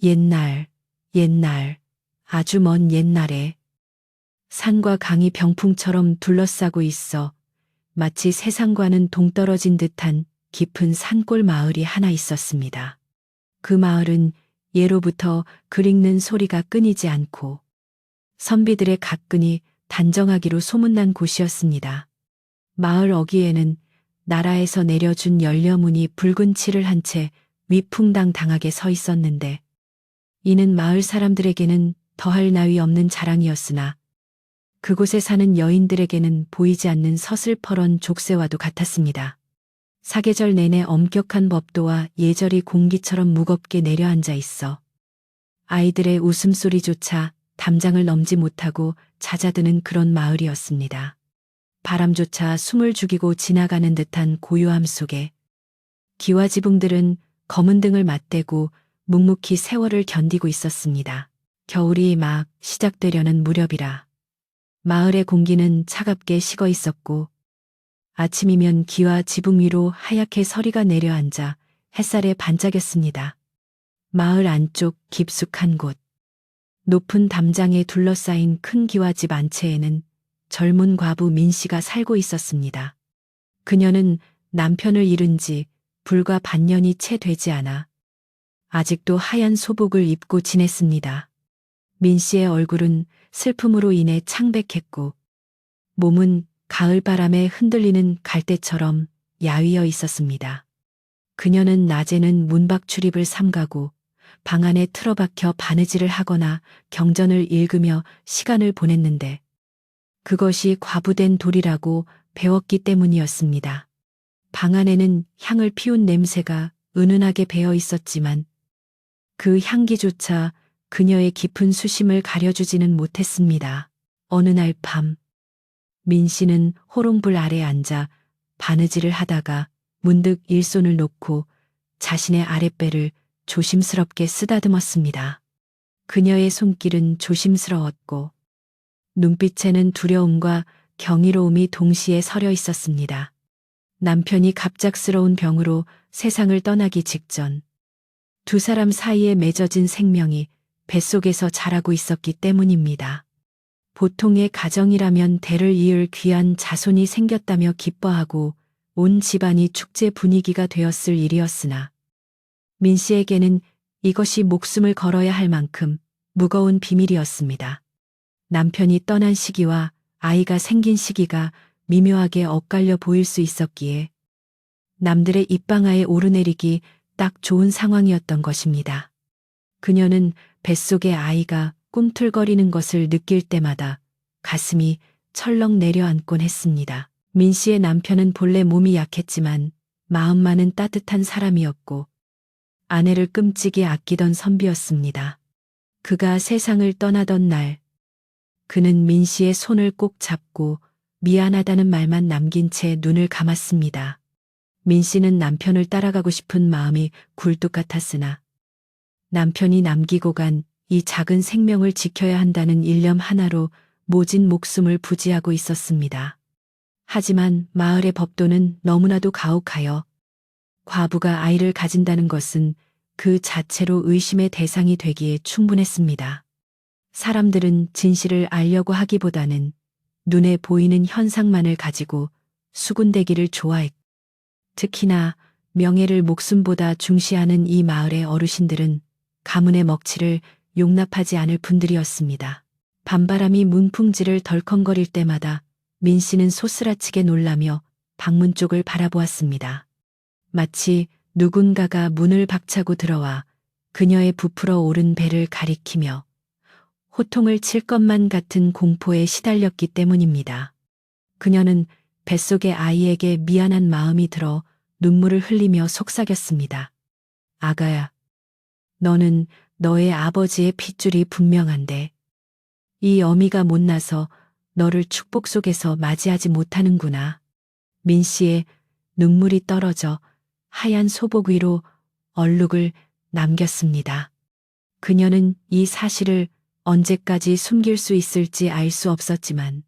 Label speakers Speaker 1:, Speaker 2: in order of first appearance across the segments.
Speaker 1: 옛날, 아주 먼 옛날에 산과 강이 병풍처럼 둘러싸고 있어 마치 세상과는 동떨어진 듯한 깊은 산골 마을이 하나 있었습니다. 그 마을은 예로부터 글 읽는 소리가 끊이지 않고 선비들의 가끈이 단정하기로 소문난 곳이었습니다. 마을 어귀에는 나라에서 내려준 연려문이 붉은 칠을 한 채 위풍당당하게 서 있었는데 이는 마을 사람들에게는 더할 나위 없는 자랑이었으나 그곳에 사는 여인들에게는 보이지 않는 서슬퍼런 족쇄와도 같았습니다. 사계절 내내 엄격한 법도와 예절이 공기처럼 무겁게 내려앉아 있어 아이들의 웃음소리조차 담장을 넘지 못하고 잦아드는 그런 마을이었습니다. 바람조차 숨을 죽이고 지나가는 듯한 고요함 속에 기와지붕들은 검은 등을 맞대고 묵묵히 세월을 견디고 있었습니다. 겨울이 막 시작되려는 무렵이라 마을의 공기는 차갑게 식어 있었고 아침이면 기와 지붕 위로 하얗게 서리가 내려앉아 햇살에 반짝였습니다. 마을 안쪽 깊숙한 곳, 높은 담장에 둘러싸인 큰 기와집 안채에는 젊은 과부 민씨가 살고 있었습니다. 그녀는 남편을 잃은 지 불과 반년이 채 되지 않아 아직도 하얀 소복을 입고 지냈습니다. 민씨의 얼굴은 슬픔으로 인해 창백했고 몸은 가을바람에 흔들리는 갈대처럼 야위어 있었습니다. 그녀는 낮에는 문밖 출입을 삼가고 방 안에 틀어박혀 바느질을 하거나 경전을 읽으며 시간을 보냈는데 그것이 과부된 도리라고 배웠기 때문이었습니다. 방 안에는 향을 피운 냄새가 은은하게 배어 있었지만 그 향기조차 그녀의 깊은 수심을 가려주지는 못했습니다. 어느 날 밤, 민 씨는 호롱불 아래 앉아 바느질을 하다가 문득 일손을 놓고 자신의 아랫배를 조심스럽게 쓰다듬었습니다. 그녀의 손길은 조심스러웠고 눈빛에는 두려움과 경이로움이 동시에 서려 있었습니다. 남편이 갑작스러운 병으로 세상을 떠나기 직전 두 사람 사이에 맺어진 생명이 뱃속에서 자라고 있었기 때문입니다. 보통의 가정이라면 대를 이을 귀한 자손이 생겼다며 기뻐하고 온 집안이 축제 분위기가 되었을 일이었으나 민 씨에게는 이것이 목숨을 걸어야 할 만큼 무거운 비밀이었습니다. 남편이 떠난 시기와 아이가 생긴 시기가 미묘하게 엇갈려 보일 수 있었기에 남들의 입방아에 오르내리기 딱 좋은 상황이었던 것입니다. 그녀는 뱃속의 아이가 꿈틀거리는 것을 느낄 때마다 가슴이 철렁 내려앉곤 했습니다. 민 씨의 남편은 본래 몸이 약했지만 마음만은 따뜻한 사람이었고 아내를 끔찍이 아끼던 선비였습니다. 그가 세상을 떠나던 날 그는 민 씨의 손을 꼭 잡고 미안하다는 말만 남긴 채 눈을 감았습니다. 민 씨는 남편을 따라가고 싶은 마음이 굴뚝 같았으나 남편이 남기고 간 이 작은 생명을 지켜야 한다는 일념 하나로 모진 목숨을 부지하고 있었습니다. 하지만 마을의 법도는 너무나도 가혹하여 과부가 아이를 가진다는 것은 그 자체로 의심의 대상이 되기에 충분했습니다. 사람들은 진실을 알려고 하기보다는 눈에 보이는 현상만을 가지고 수군대기를 좋아했고 특히나 명예를 목숨보다 중시하는 이 마을의 어르신들은 가문의 먹칠을 용납하지 않을 분들이었습니다. 밤바람이 문풍지를 덜컹거릴 때마다 민 씨는 소스라치게 놀라며 방문 쪽을 바라보았습니다. 마치 누군가가 문을 박차고 들어와 그녀의 부풀어 오른 배를 가리키며 호통을 칠 것만 같은 공포에 시달렸기 때문입니다. 그녀는 뱃속의 아이에게 미안한 마음이 들어 눈물을 흘리며 속삭였습니다. 아가야, 너는 너의 아버지의 핏줄이 분명한데 이 어미가 못나서 너를 축복 속에서 맞이하지 못하는구나. 민 씨의 눈물이 떨어져 하얀 소복 위로 얼룩을 남겼습니다. 그녀는 이 사실을 언제까지 숨길 수 있을지 알 수 없었지만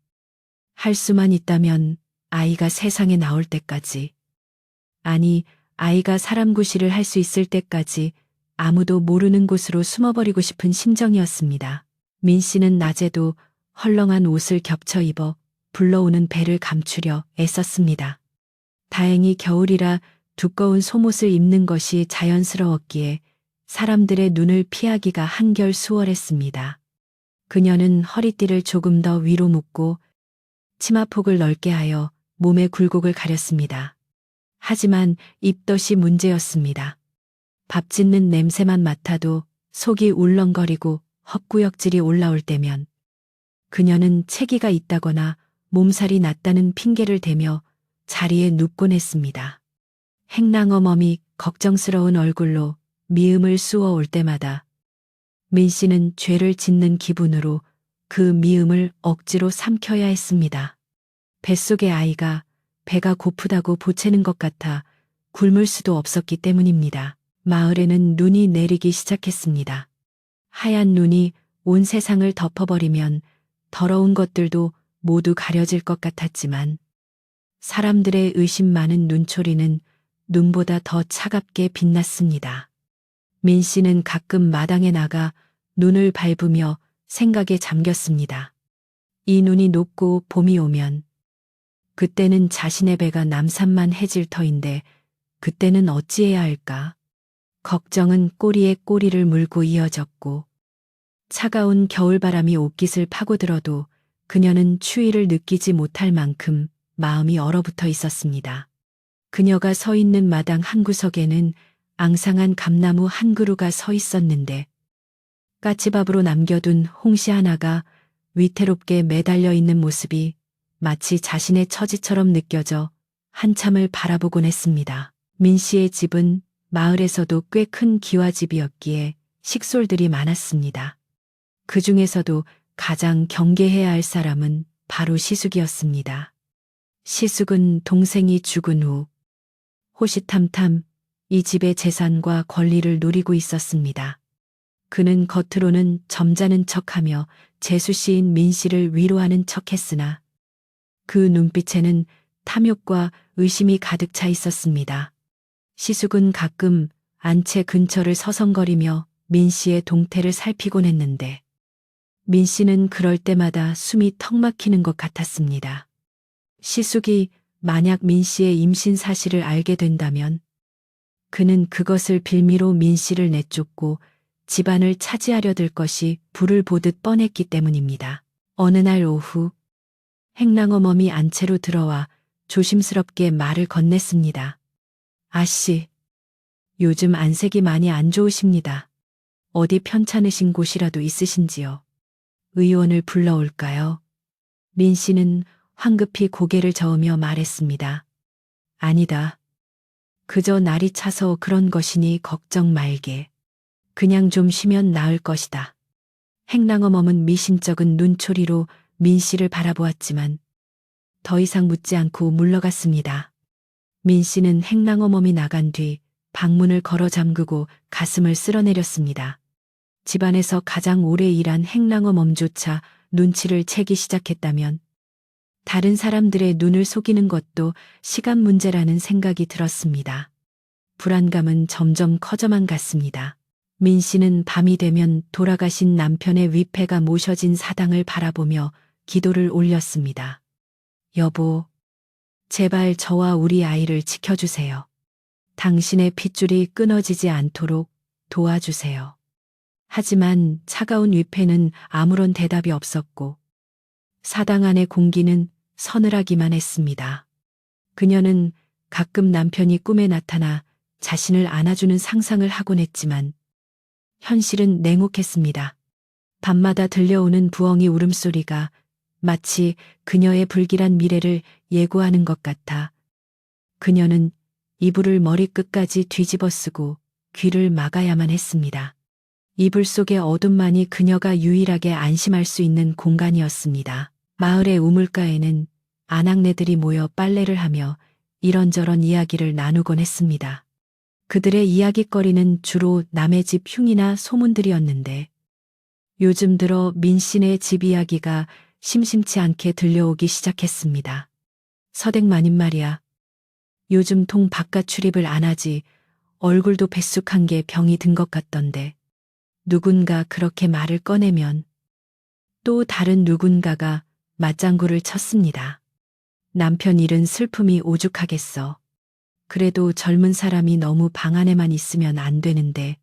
Speaker 1: 할 수만 있다면 아이가 세상에 나올 때까지, 아니 아이가 사람 구실을 할 수 있을 때까지 아무도 모르는 곳으로 숨어버리고 싶은 심정이었습니다. 민 씨는 낮에도 헐렁한 옷을 겹쳐 입어 불러오는 배를 감추려 애썼습니다. 다행히 겨울이라 두꺼운 속옷을 입는 것이 자연스러웠기에 사람들의 눈을 피하기가 한결 수월했습니다. 그녀는 허리띠를 조금 더 위로 묶고 치마폭을 넓게 하여 몸의 굴곡을 가렸습니다. 하지만 입덧이 문제였습니다. 밥 짓는 냄새만 맡아도 속이 울렁거리고 헛구역질이 올라올 때면 그녀는 체기가 있다거나 몸살이 났다는 핑계를 대며 자리에 눕곤 했습니다. 행랑어멈이 걱정스러운 얼굴로 미음을 쑤어 올 때마다 민 씨는 죄를 짓는 기분으로 그 미음을 억지로 삼켜야 했습니다. 뱃속의 아이가 배가 고프다고 보채는 것 같아 굶을 수도 없었기 때문입니다. 마을에는 눈이 내리기 시작했습니다. 하얀 눈이 온 세상을 덮어버리면 더러운 것들도 모두 가려질 것 같았지만 사람들의 의심 많은 눈초리는 눈보다 더 차갑게 빛났습니다. 민 씨는 가끔 마당에 나가 눈을 밟으며 생각에 잠겼습니다. 이 눈이 녹고 봄이 오면 그때는 자신의 배가 남산만 해질 터인데 그때는 어찌해야 할까? 걱정은 꼬리에 꼬리를 물고 이어졌고 차가운 겨울바람이 옷깃을 파고들어도 그녀는 추위를 느끼지 못할 만큼 마음이 얼어붙어 있었습니다. 그녀가 서 있는 마당 한 구석에는 앙상한 감나무 한 그루가 서 있었는데 까치밥으로 남겨둔 홍시 하나가 위태롭게 매달려 있는 모습이 마치 자신의 처지처럼 느껴져 한참을 바라보곤 했습니다. 민 씨의 집은 마을에서도 꽤 큰 기와집이었기에 식솔들이 많았습니다. 그 중에서도 가장 경계해야 할 사람은 바로 시숙이었습니다. 시숙은 동생이 죽은 후 호시탐탐 이 집의 재산과 권리를 노리고 있었습니다. 그는 겉으로는 점잖은 척하며 재수씨인 민 씨를 위로하는 척했으나 그 눈빛에는 탐욕과 의심이 가득 차 있었습니다. 시숙은 가끔 안채 근처를 서성거리며 민 씨의 동태를 살피곤 했는데 민 씨는 그럴 때마다 숨이 턱 막히는 것 같았습니다. 시숙이 만약 민 씨의 임신 사실을 알게 된다면 그는 그것을 빌미로 민 씨를 내쫓고 집안을 차지하려 들 것이 불을 보듯 뻔했기 때문입니다. 어느 날 오후 행랑어멈이 안채로 들어와 조심스럽게 말을 건넸습니다. 아씨, 요즘 안색이 많이 안 좋으십니다. 어디 편찮으신 곳이라도 있으신지요? 의원을 불러올까요? 민 씨는 황급히 고개를 저으며 말했습니다. 아니다. 그저 날이 차서 그런 것이니 걱정 말게. 그냥 좀 쉬면 나을 것이다. 행랑어멈은 미심쩍은 눈초리로 민 씨를 바라보았지만 더 이상 묻지 않고 물러갔습니다. 민 씨는 행랑어멈이 나간 뒤 방문을 걸어 잠그고 가슴을 쓸어내렸습니다. 집안에서 가장 오래 일한 행랑어멈조차 눈치를 채기 시작했다면 다른 사람들의 눈을 속이는 것도 시간 문제라는 생각이 들었습니다. 불안감은 점점 커져만 갔습니다. 민 씨는 밤이 되면 돌아가신 남편의 위패가 모셔진 사당을 바라보며 기도를 올렸습니다. 여보, 제발 저와 우리 아이를 지켜주세요. 당신의 핏줄이 끊어지지 않도록 도와주세요. 하지만 차가운 위패는 아무런 대답이 없었고 사당 안의 공기는 서늘하기만 했습니다. 그녀는 가끔 남편이 꿈에 나타나 자신을 안아주는 상상을 하곤 했지만 현실은 냉혹했습니다. 밤마다 들려오는 부엉이 울음소리가 마치 그녀의 불길한 미래를 예고하는 것 같아 그녀는 이불을 머리끝까지 뒤집어 쓰고 귀를 막아야만 했습니다. 이불 속의 어둠만이 그녀가 유일하게 안심할 수 있는 공간이었습니다. 마을의 우물가에는 아낙네들이 모여 빨래를 하며 이런저런 이야기를 나누곤 했습니다. 그들의 이야깃거리는 주로 남의 집 흉이나 소문들이었는데 요즘 들어 민 씨네 집 이야기가 심심치 않게 들려오기 시작했습니다. 서댁 마님 말이야. 요즘 통 바깥 출입을 안 하지 얼굴도 뱃쑥한 게 병이 든 것 같던데 누군가 그렇게 말을 꺼내면 또 다른 누군가가 맞장구를 쳤습니다. 남편 일은 슬픔이 오죽하겠어. 그래도 젊은 사람이 너무 방 안에만 있으면 안 되는데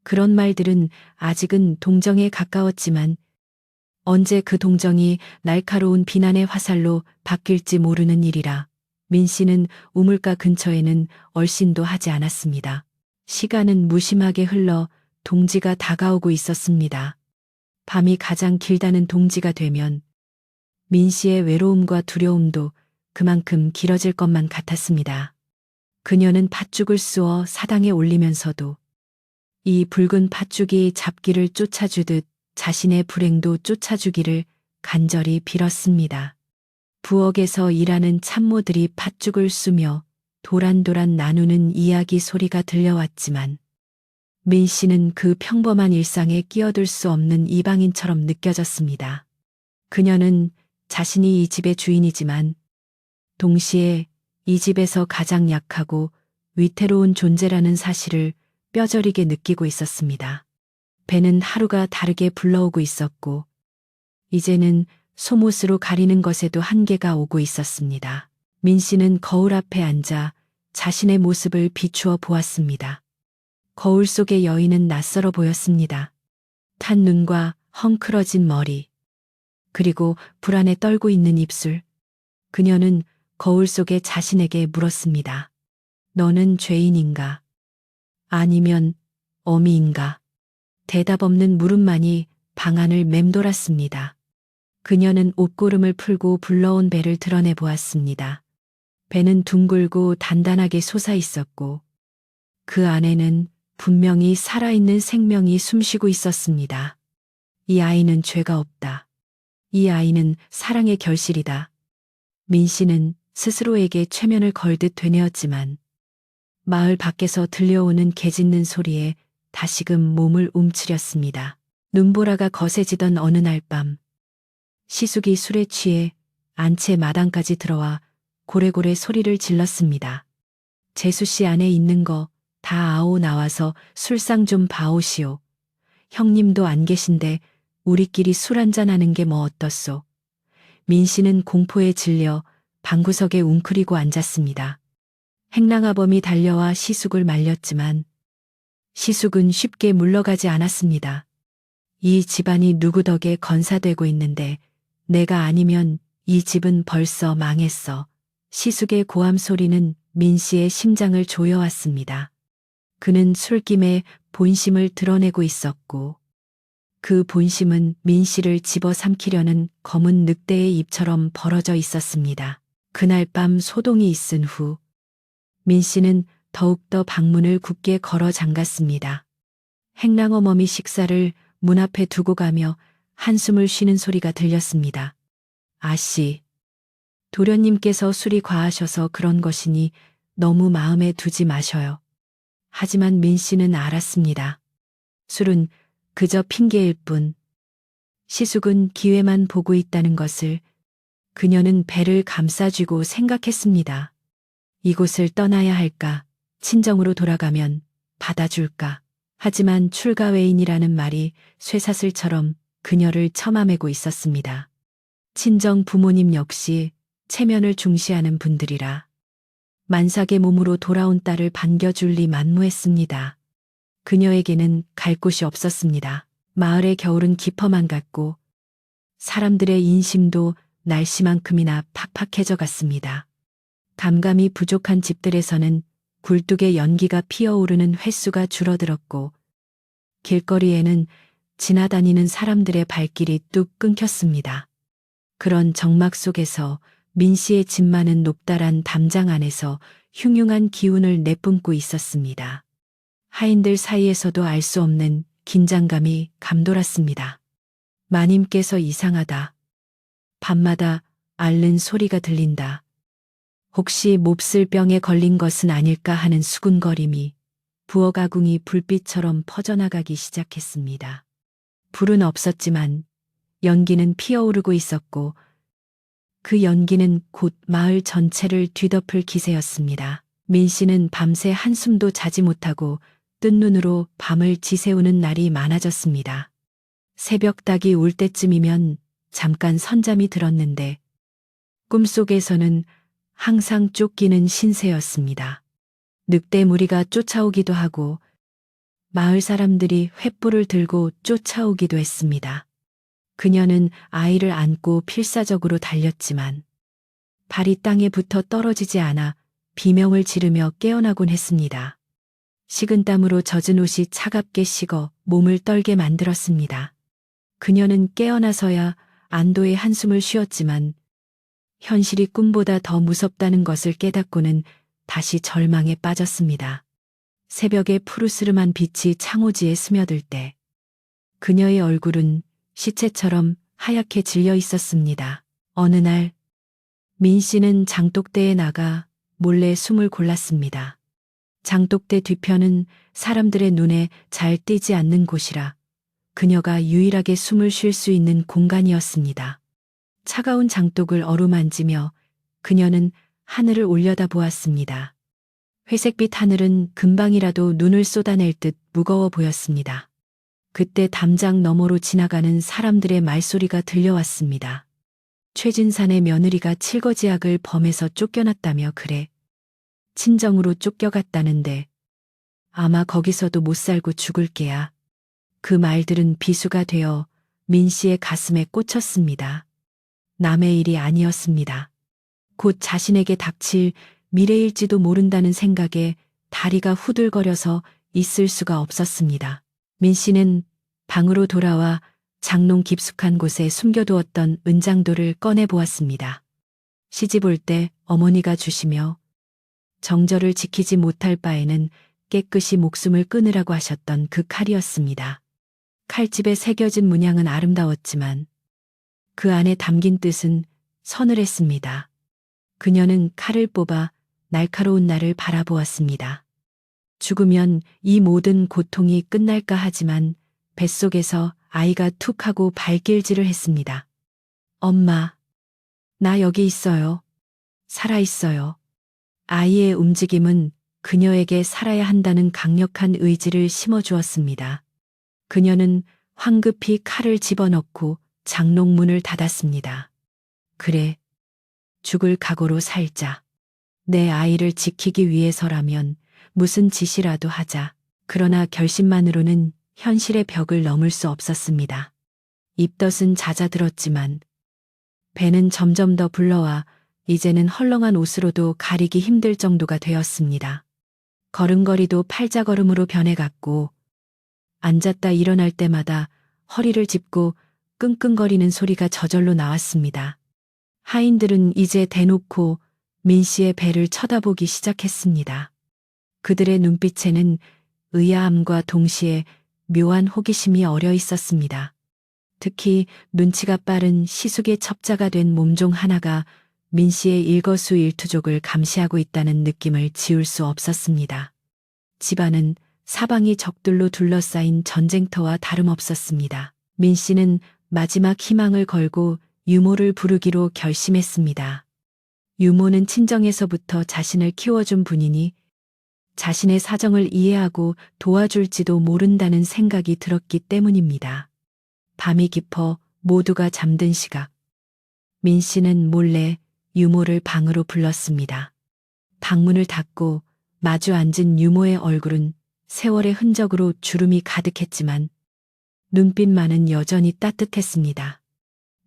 Speaker 1: 그런 말들은 아직은 동정에 가까웠지만 언제 그 동정이 날카로운 비난의 화살로 바뀔지 모르는 일이라 민 씨는 우물가 근처에는 얼씬도 하지 않았습니다. 시간은 무심하게 흘러 동지가 다가오고 있었습니다. 밤이 가장 길다는 동지가 되면 민 씨의 외로움과 두려움도 그만큼 길어질 것만 같았습니다. 그녀는 팥죽을 쑤어 사당에 올리면서도 이 붉은 팥죽이 잡기를 쫓아주듯 자신의 불행도 쫓아주기를 간절히 빌었습니다. 부엌에서 일하는 참모들이 팥죽을 쑤며 도란도란 나누는 이야기 소리가 들려왔지만 민 씨는 그 평범한 일상에 끼어들 수 없는 이방인처럼 느껴졌습니다. 그녀는 자신이 이 집의 주인이지만 동시에 이 집에서 가장 약하고 위태로운 존재라는 사실을 뼈저리게 느끼고 있었습니다. 배는 하루가 다르게 불러오고 있었고 이제는 소못으로 가리는 것에도 한계가 오고 있었습니다. 민 씨는 거울 앞에 앉아 자신의 모습을 비추어 보았습니다. 거울 속의 여인은 낯설어 보였습니다. 탄 눈과 헝클어진 머리, 그리고 불안에 떨고 있는 입술. 그녀는 거울 속의 자신에게 물었습니다. 너는 죄인인가? 아니면 어미인가? 대답 없는 물음만이 방 안을 맴돌았습니다. 그녀는 옷고름을 풀고 불러온 배를 드러내 보았습니다. 배는 둥글고 단단하게 솟아 있었고 그 안에는 분명히 살아있는 생명이 숨쉬고 있었습니다. 이 아이는 죄가 없다. 이 아이는 사랑의 결실이다. 민 씨는 스스로에게 최면을 걸듯 되뇌었지만 마을 밖에서 들려오는 개 짖는 소리에 다시금 몸을 움츠렸습니다. 눈보라가 거세지던 어느 날 밤 시숙이 술에 취해 안채 마당까지 들어와 고래고래 소리를 질렀습니다. 재수 씨 안에 있는 거 다 아오 나와서 술상 좀 봐오시오. 형님도 안 계신데 우리끼리 술 한잔 하는 게 뭐 어떻소. 민 씨는 공포에 질려 방구석에 웅크리고 앉았습니다. 행랑아범이 달려와 시숙을 말렸지만 시숙은 쉽게 물러가지 않았습니다. 이 집안이 누구 덕에 건사되고 있는데 내가 아니면 이 집은 벌써 망했어. 시숙의 고함 소리는 민 씨의 심장을 조여왔습니다. 그는 술김에 본심을 드러내고 있었고 그 본심은 민 씨를 집어삼키려는 검은 늑대의 입처럼 벌어져 있었습니다. 그날 밤 소동이 있은 후 민 씨는 더욱더 방문을 굳게 걸어 잠갔습니다. 행랑어머니 식사를 문 앞에 두고 가며 한숨을 쉬는 소리가 들렸습니다. 아씨, 도련님께서 술이 과하셔서 그런 것이니 너무 마음에 두지 마셔요. 하지만 민 씨는 알았습니다. 술은 그저 핑계일 뿐. 시숙은 기회만 보고 있다는 것을 그녀는 배를 감싸쥐고 생각했습니다. 이곳을 떠나야 할까? 친정으로 돌아가면 받아줄까? 하지만 출가외인이라는 말이 쇠사슬처럼 그녀를 처맘매고 있었습니다. 친정 부모님 역시 체면을 중시하는 분들이라 만삭의 몸으로 돌아온 딸을 반겨줄 리 만무했습니다. 그녀에게는 갈 곳이 없었습니다. 마을의 겨울은 깊어만 갔고 사람들의 인심도 날씨만큼이나 팍팍해져 갔습니다. 감감이 부족한 집들에서는 굴뚝에 연기가 피어오르는 횟수가 줄어들었고 길거리에는 지나다니는 사람들의 발길이 뚝 끊겼습니다. 그런 정막 속에서 민 씨의 집만은 높다란 담장 안에서 흉흉한 기운을 내뿜고 있었습니다. 하인들 사이에서도 알 수 없는 긴장감이 감돌았습니다. 마님께서 이상하다. 밤마다 앓는 소리가 들린다. 혹시 몹쓸 병에 걸린 것은 아닐까 하는 수군거림이 부엌 아궁이 불빛처럼 퍼져나가기 시작했습니다. 불은 없었지만 연기는 피어오르고 있었고 그 연기는 곧 마을 전체를 뒤덮을 기세였습니다. 민 씨는 밤새 한숨도 자지 못하고 뜬 눈으로 밤을 지새우는 날이 많아졌습니다. 새벽 닭이 울 때쯤이면 잠깐 선잠이 들었는데 꿈속에서는 항상 쫓기는 신세였습니다. 늑대 무리가 쫓아오기도 하고 마을 사람들이 횃불을 들고 쫓아오기도 했습니다. 그녀는 아이를 안고 필사적으로 달렸지만 발이 땅에 붙어 떨어지지 않아 비명을 지르며 깨어나곤 했습니다. 식은땀으로 젖은 옷이 차갑게 식어 몸을 떨게 만들었습니다. 그녀는 깨어나서야 안도의 한숨을 쉬었지만 현실이 꿈보다 더 무섭다는 것을 깨닫고는 다시 절망에 빠졌습니다. 새벽의 푸르스름한 빛이 창호지에 스며들 때 그녀의 얼굴은 시체처럼 하얗게 질려 있었습니다. 어느 날 민 씨는 장독대에 나가 몰래 숨을 골랐습니다. 장독대 뒤편은 사람들의 눈에 잘 띄지 않는 곳이라 그녀가 유일하게 숨을 쉴 수 있는 공간이었습니다. 차가운 장독을 어루만지며 그녀는 하늘을 올려다 보았습니다. 회색빛 하늘은 금방이라도 눈을 쏟아낼 듯 무거워 보였습니다. 그때 담장 너머로 지나가는 사람들의 말소리가 들려왔습니다. 최진산의 며느리가 칠거지약을 범해서 쫓겨났다며 그래. 친정으로 쫓겨갔다는데 아마 거기서도 못 살고 죽을 게야. 그 말들은 비수가 되어 민 씨의 가슴에 꽂혔습니다. 남의 일이 아니었습니다. 곧 자신에게 닥칠 미래일지도 모른다는 생각에 다리가 후들거려서 있을 수가 없었습니다. 민 씨는 방으로 돌아와 장롱 깊숙한 곳에 숨겨두었던 은장도를 꺼내보았습니다. 시집 올 때 어머니가 주시며 정절을 지키지 못할 바에는 깨끗이 목숨을 끊으라고 하셨던 그 칼이었습니다. 칼집에 새겨진 문양은 아름다웠지만 그 안에 담긴 뜻은 서늘했습니다. 그녀는 칼을 뽑아 날카로운 나를 바라보았습니다. 죽으면 이 모든 고통이 끝날까 하지만 뱃속에서 아이가 툭 하고 발길질을 했습니다. 엄마, 나 여기 있어요. 살아있어요. 아이의 움직임은 그녀에게 살아야 한다는 강력한 의지를 심어주었습니다. 그녀는 황급히 칼을 집어넣고 장롱문을 닫았습니다. 그래, 죽을 각오로 살자. 내 아이를 지키기 위해서라면 무슨 짓이라도 하자. 그러나 결심만으로는 현실의 벽을 넘을 수 없었습니다. 입덧은 잦아들었지만 배는 점점 더 불러와 이제는 헐렁한 옷으로도 가리기 힘들 정도가 되었습니다. 걸음걸이도 팔자걸음으로 변해갔고 앉았다 일어날 때마다 허리를 짚고 끙끙거리는 소리가 저절로 나왔습니다. 하인들은 이제 대놓고 민 씨의 배를 쳐다보기 시작했습니다. 그들의 눈빛에는 의아함과 동시에 묘한 호기심이 어려 있었습니다. 특히 눈치가 빠른 시숙의 첩자가 된 몸종 하나가 민 씨의 일거수일투족을 감시하고 있다는 느낌을 지울 수 없었습니다. 집안은 사방이 적들로 둘러싸인 전쟁터와 다름없었습니다. 민 씨는 마지막 희망을 걸고 유모를 부르기로 결심했습니다. 유모는 친정에서부터 자신을 키워준 분이니 자신의 사정을 이해하고 도와줄지도 모른다는 생각이 들었기 때문입니다. 밤이 깊어 모두가 잠든 시각, 민 씨는 몰래 유모를 방으로 불렀습니다. 방문을 닫고 마주 앉은 유모의 얼굴은 세월의 흔적으로 주름이 가득했지만 눈빛만은 여전히 따뜻했습니다.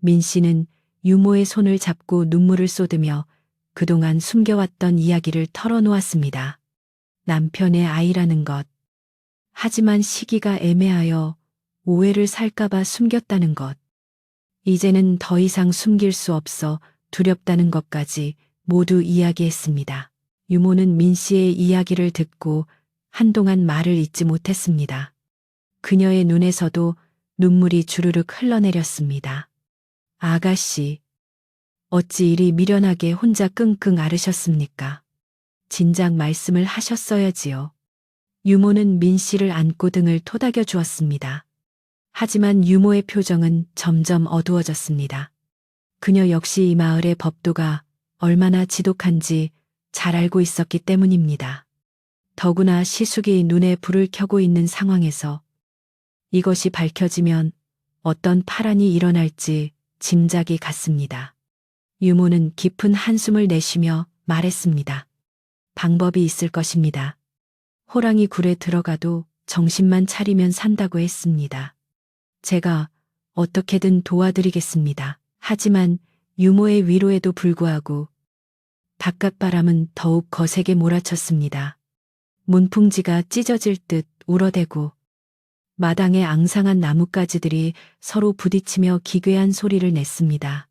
Speaker 1: 민 씨는 유모의 손을 잡고 눈물을 쏟으며 그동안 숨겨왔던 이야기를 털어놓았습니다. 남편의 아이라는 것. 하지만 시기가 애매하여 오해를 살까봐 숨겼다는 것. 이제는 더 이상 숨길 수 없어 두렵다는 것까지 모두 이야기했습니다. 유모는 민 씨의 이야기를 듣고 한동안 말을 잇지 못했습니다. 그녀의 눈에서도 눈물이 주르륵 흘러내렸습니다. 아가씨, 어찌 이리 미련하게 혼자 끙끙 앓으셨습니까? 진작 말씀을 하셨어야지요. 유모는 민 씨를 안고 등을 토닥여 주었습니다. 하지만 유모의 표정은 점점 어두워졌습니다. 그녀 역시 이 마을의 법도가 얼마나 지독한지 잘 알고 있었기 때문입니다. 더구나 시숙이 눈에 불을 켜고 있는 상황에서 이것이 밝혀지면 어떤 파란이 일어날지 짐작이 갔습니다. 유모는 깊은 한숨을 내쉬며 말했습니다. 방법이 있을 것입니다. 호랑이 굴에 들어가도 정신만 차리면 산다고 했습니다. 제가 어떻게든 도와드리겠습니다. 하지만 유모의 위로에도 불구하고 바깥바람은 더욱 거세게 몰아쳤습니다. 문풍지가 찢어질 듯 울어대고 마당의 앙상한 나뭇가지들이 서로 부딪히며 기괴한 소리를 냈습니다.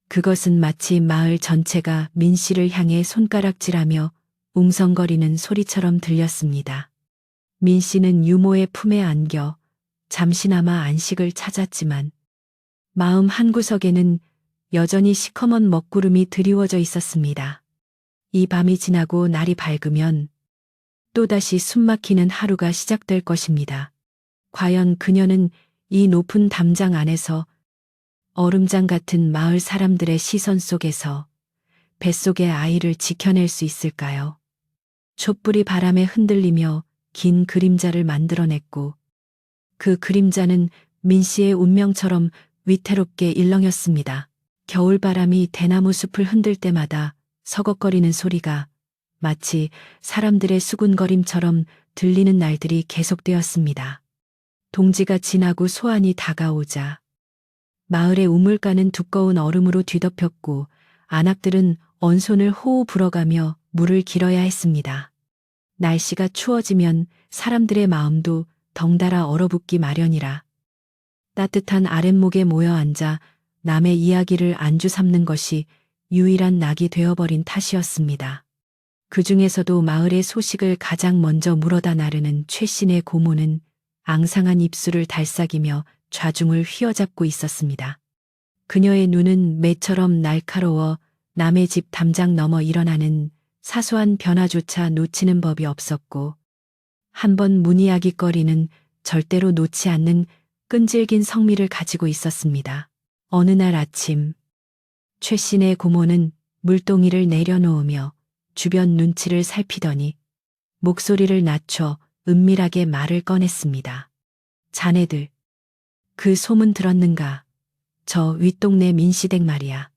Speaker 1: 그것은 마치 마을 전체가 민 씨를 향해 손가락질하며 웅성거리는 소리처럼 들렸습니다. 민 씨는 유모의 품에 안겨 잠시나마 안식을 찾았지만 마음 한구석에는 여전히 시커먼 먹구름이 드리워져 있었습니다. 이 밤이 지나고 날이 밝으면 또다시 숨막히는 하루가 시작될 것입니다. 과연 그녀는 이 높은 담장 안에서 얼음장 같은 마을 사람들의 시선 속에서 뱃속의 아이를 지켜낼 수 있을까요? 촛불이 바람에 흔들리며 긴 그림자를 만들어냈고 그 그림자는 민 씨의 운명처럼 위태롭게 일렁였습니다. 겨울바람이 대나무 숲을 흔들 때마다 서걱거리는 소리가 마치 사람들의 수군거림처럼 들리는 날들이 계속되었습니다. 동지가 지나고 소환이 다가오자 마을의 우물가는 두꺼운 얼음으로 뒤덮였고 안악들은 언손을 호호 불어가며 물을 길어야 했습니다. 날씨가 추워지면 사람들의 마음도 덩달아 얼어붙기 마련이라 따뜻한 아랫목에 모여 앉아 남의 이야기를 안주 삼는 것이 유일한 낙이 되어버린 탓이었습니다. 그 중에서도 마을의 소식을 가장 먼저 물어다 나르는 최씨의 고모는 앙상한 입술을 달싹이며 좌중을 휘어잡고 있었습니다. 그녀의 눈은 매처럼 날카로워 남의 집 담장 넘어 일어나는 사소한 변화조차 놓치는 법이 없었고 한번 문이야기거리는 절대로 놓지 않는 끈질긴 성미를 가지고 있었습니다. 어느 날 아침 최씨의 고모는 물동이를 내려놓으며 주변 눈치를 살피더니 목소리를 낮춰 은밀하게 말을 꺼냈습니다. 자네들, 그 소문 들었는가? 저 윗동네 민씨댁 말이야.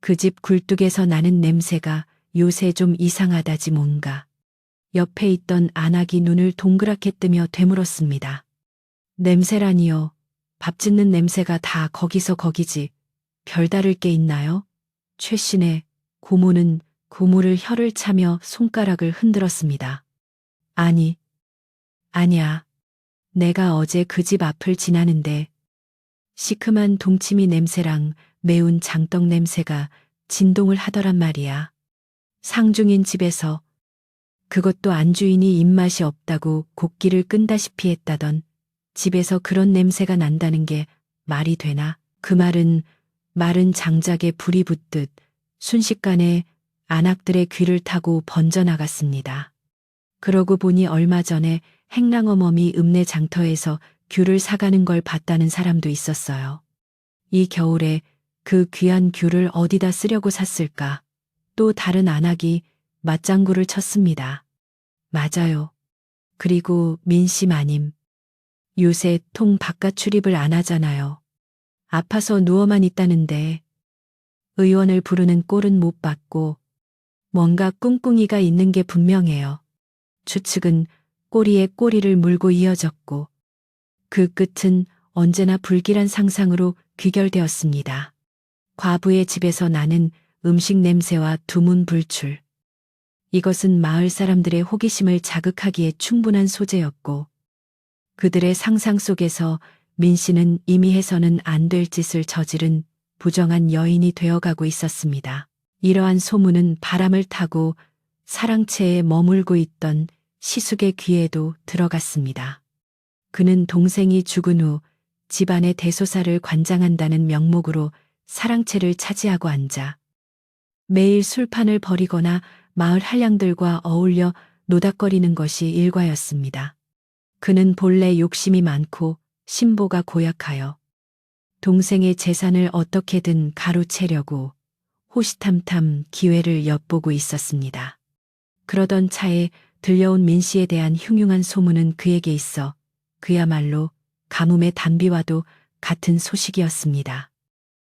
Speaker 1: 그 집 굴뚝에서 나는 냄새가 요새 좀 이상하다지 뭔가. 옆에 있던 안악이 눈을 동그랗게 뜨며 되물었습니다. 냄새라니요. 밥 짓는 냄새가 다 거기서 거기지. 별다를 게 있나요? 최씨네 고모는 고무를 혀를 차며 손가락을 흔들었습니다. 아니야. 내가 어제 그 집 앞을 지나는데 시큼한 동치미 냄새랑 매운 장떡 냄새가 진동을 하더란 말이야. 상중인 집에서 그것도 안주인이 입맛이 없다고 곡기를 끈다시피 했다던 집에서 그런 냄새가 난다는 게 말이 되나? 그 말은 마른 장작에 불이 붙듯 순식간에 안악들의 귀를 타고 번져나갔습니다. 그러고 보니 얼마 전에 행랑어멈이 읍내 장터에서 귤을 사가는 걸 봤다는 사람도 있었어요. 이 겨울에 그 귀한 귤을 어디다 쓰려고 샀을까? 또 다른 안악이 맞장구를 쳤습니다. 맞아요. 그리고 민씨 마님. 요새 통 바깥 출입을 안 하잖아요. 아파서 누워만 있다는데 의원을 부르는 꼴은 못 봤고 뭔가 꿍꿍이가 있는 게 분명해요. 추측은 꼬리에 꼬리를 물고 이어졌고 그 끝은 언제나 불길한 상상으로 귀결되었습니다. 과부의 집에서 나는 음식 냄새와 두문 불출. 이것은 마을 사람들의 호기심을 자극하기에 충분한 소재였고 그들의 상상 속에서 민 씨는 이미 해서는 안 될 짓을 저지른 부정한 여인이 되어가고 있었습니다. 이러한 소문은 바람을 타고 사랑채에 머물고 있던 시숙의 귀에도 들어갔습니다. 그는 동생이 죽은 후 집안의 대소사를 관장한다는 명목으로 사랑채를 차지하고 앉아 매일 술판을 벌이거나 마을 한량들과 어울려 노닥거리는 것이 일과였습니다. 그는 본래 욕심이 많고 심보가 고약하여 동생의 재산을 어떻게든 가로채려고 호시탐탐 기회를 엿보고 있었습니다. 그러던 차에 들려온 민 씨에 대한 흉흉한 소문은 그에게 있어 그야말로 가뭄의 단비와도 같은 소식이었습니다.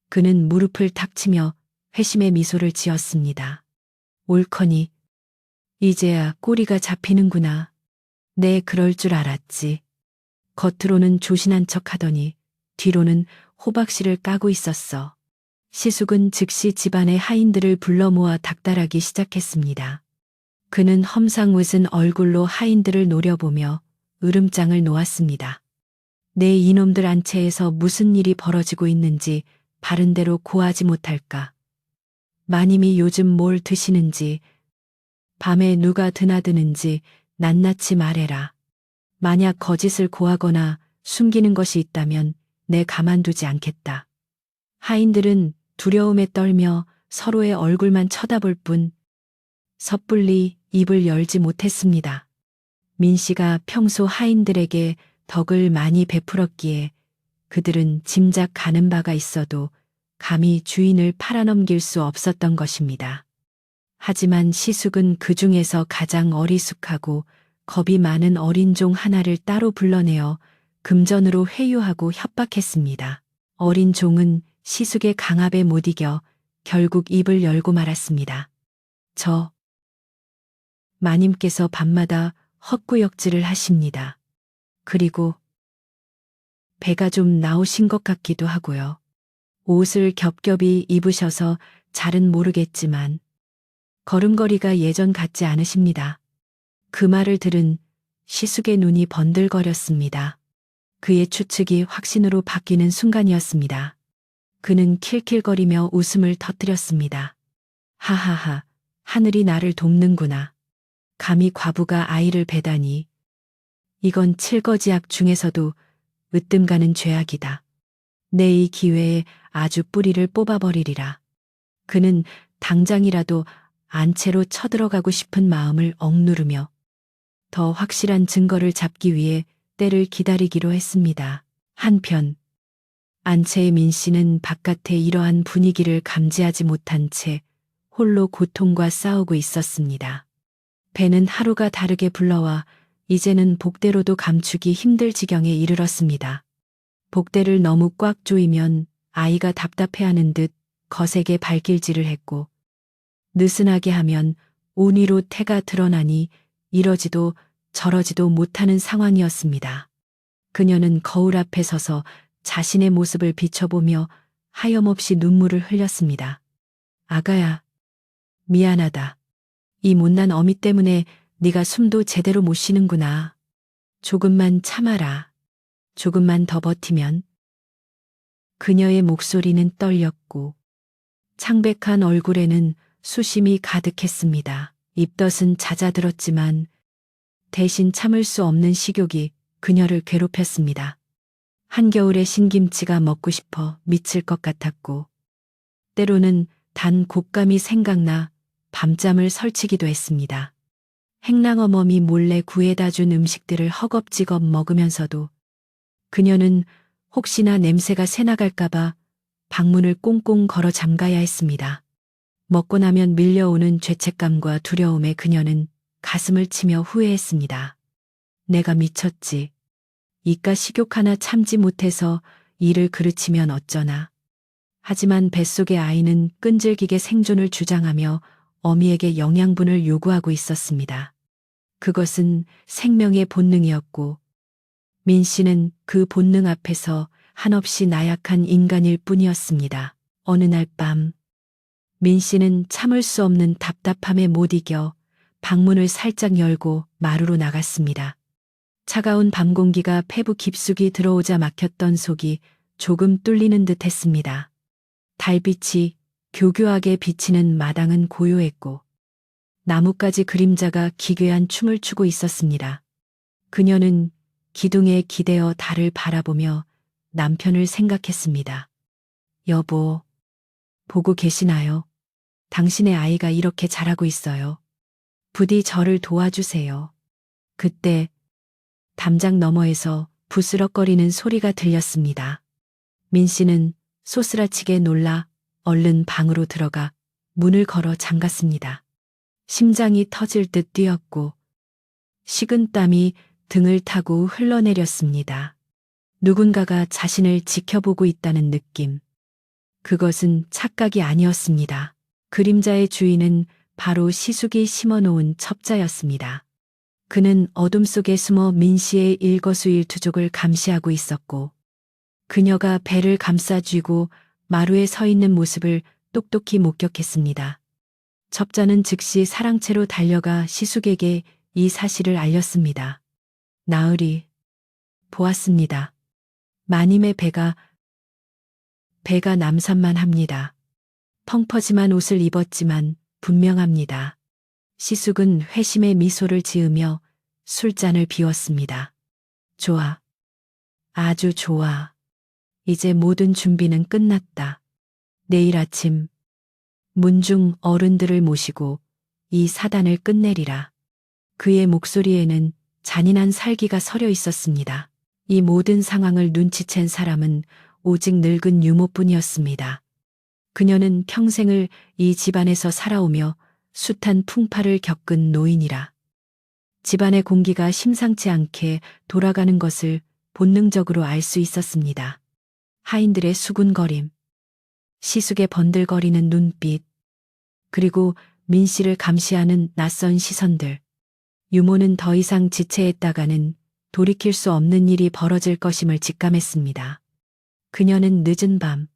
Speaker 1: 그는 무릎을 탁 치며 회심의 미소를 지었습니다. 옳거니 이제야 꼬리가 잡히는구나. 네, 그럴 줄 알았지. 겉으로는 조신한 척하더니 뒤로는 호박씨를 까고 있었어. 시숙은 즉시 집안의 하인들을 불러 모아 닥달하기 시작했습니다. 그는 험상궂은 얼굴로 하인들을 노려보며 으름장을 놓았습니다. 내 이놈들 안채에서 무슨 일이 벌어지고 있는지 바른대로 고하지 못할까. 마님이 요즘 뭘 드시는지, 밤에 누가 드나드는지 낱낱이 말해라. 만약 거짓을 고하거나 숨기는 것이 있다면 내 가만두지 않겠다. 하인들은 두려움에 떨며 서로의 얼굴만 쳐다볼 뿐 섣불리 입을 열지 못했습니다. 민 씨가 평소 하인들에게 덕을 많이 베풀었기에 그들은 짐작 가는 바가 있어도 감히 주인을 팔아넘길 수 없었던 것입니다. 하지만 시숙은 그 중에서 가장 어리숙하고 겁이 많은 어린 종 하나를 따로 불러내어 금전으로 회유하고 협박했습니다. 어린 종은 시숙의 강압에 못 이겨 결국 입을 열고 말았습니다. 저 마님께서 밤마다 헛구역질을 하십니다. 그리고 배가 좀 나오신 것 같기도 하고요. 옷을 겹겹이 입으셔서 잘은 모르겠지만 걸음걸이가 예전 같지 않으십니다. 그 말을 들은 시숙의 눈이 번들거렸습니다. 그의 추측이 확신으로 바뀌는 순간이었습니다. 그는 킬킬거리며 웃음을 터뜨렸습니다. 하하하, 하늘이 나를 돕는구나. 감히 과부가 아이를 배다니. 이건 칠거지악 중에서도 으뜸가는 죄악이다. 내 이 기회에 아주 뿌리를 뽑아버리리라. 그는 당장이라도 안채로 쳐들어가고 싶은 마음을 억누르며 더 확실한 증거를 잡기 위해 때를 기다리기로 했습니다. 한편 안채의 민 씨는 바깥의 이러한 분위기를 감지하지 못한 채 홀로 고통과 싸우고 있었습니다. 배는 하루가 다르게 불러와 이제는 복대로도 감추기 힘들 지경에 이르렀습니다. 복대를 너무 꽉 조이면 아이가 답답해하는 듯 거세게 발길질을 했고 느슨하게 하면 온 위로 태가 드러나니 이러지도 저러지도 못하는 상황이었습니다. 그녀는 거울 앞에 서서 자신의 모습을 비춰보며 하염없이 눈물을 흘렸습니다. 아가야, 미안하다. 이 못난 어미 때문에 네가 숨도 제대로 못 쉬는구나. 조금만 참아라. 조금만 더 버티면. 그녀의 목소리는 떨렸고 창백한 얼굴에는 수심이 가득했습니다. 입덧은 잦아들었지만 대신 참을 수 없는 식욕이 그녀를 괴롭혔습니다. 한겨울에 신김치가 먹고 싶어 미칠 것 같았고 때로는 단 곶감이 생각나 밤잠을 설치기도 했습니다. 행랑어멈이 몰래 구해다 준 음식들을 허겁지겁 먹으면서도 그녀는 혹시나 냄새가 새나갈까봐 방문을 꽁꽁 걸어 잠가야 했습니다. 먹고 나면 밀려오는 죄책감과 두려움에 그녀는 가슴을 치며 후회했습니다. 내가 미쳤지. 이깟 식욕 하나 참지 못해서 이를 그르치면 어쩌나. 하지만 뱃속의 아이는 끈질기게 생존을 주장하며 어미에게 영양분을 요구하고 있었습니다. 그것은 생명의 본능이었고 민 씨는 그 본능 앞에서 한없이 나약한 인간일 뿐이었습니다. 어느 날 밤 민 씨는 참을 수 없는 답답함에 못 이겨 방문을 살짝 열고 마루로 나갔습니다. 차가운 밤 공기가 폐부 깊숙이 들어오자 막혔던 속이 조금 뚫리는 듯 했습니다. 달빛이 교교하게 비치는 마당은 고요했고 나뭇가지 그림자가 기괴한 춤을 추고 있었습니다. 그녀는 기둥에 기대어 달을 바라보며 남편을 생각했습니다. 여보, 보고 계시나요? 당신의 아이가 이렇게 자라고 있어요. 부디 저를 도와주세요. 그때 담장 너머에서 부스럭거리는 소리가 들렸습니다. 민 씨는 소스라치게 놀라 얼른 방으로 들어가 문을 걸어 잠갔습니다. 심장이 터질 듯 뛰었고 식은 땀이 등을 타고 흘러내렸습니다. 누군가가 자신을 지켜보고 있다는 느낌. 그것은 착각이 아니었습니다. 그림자의 주인은 바로 시숙이 심어놓은 첩자였습니다. 그는 어둠 속에 숨어 민 씨의 일거수일투족을 감시하고 있었고 그녀가 배를 감싸쥐고 마루에 서 있는 모습을 똑똑히 목격했습니다. 첩자는 즉시 사랑채로 달려가 시숙에게 이 사실을 알렸습니다. 나으리, 보았습니다. 마님의 배가 남산만 합니다. 펑퍼짐한 옷을 입었지만 분명합니다. 시숙은 회심의 미소를 지으며 술잔을 비웠습니다. 좋아. 아주 좋아. 이제 모든 준비는 끝났다. 내일 아침 문중 어른들을 모시고 이 사단을 끝내리라. 그의 목소리에는 잔인한 살기가 서려 있었습니다. 이 모든 상황을 눈치챈 사람은 오직 늙은 유모뿐이었습니다. 그녀는 평생을 이 집안에서 살아오며 숱한 풍파를 겪은 노인이라. 집안의 공기가 심상치 않게 돌아가는 것을 본능적으로 알 수 있었습니다. 하인들의 수군거림, 시숙의 번들거리는 눈빛, 그리고 민 씨를 감시하는 낯선 시선들. 유모는 더 이상 지체했다가는 돌이킬 수 없는 일이 벌어질 것임을 직감했습니다. 그녀는 늦은 밤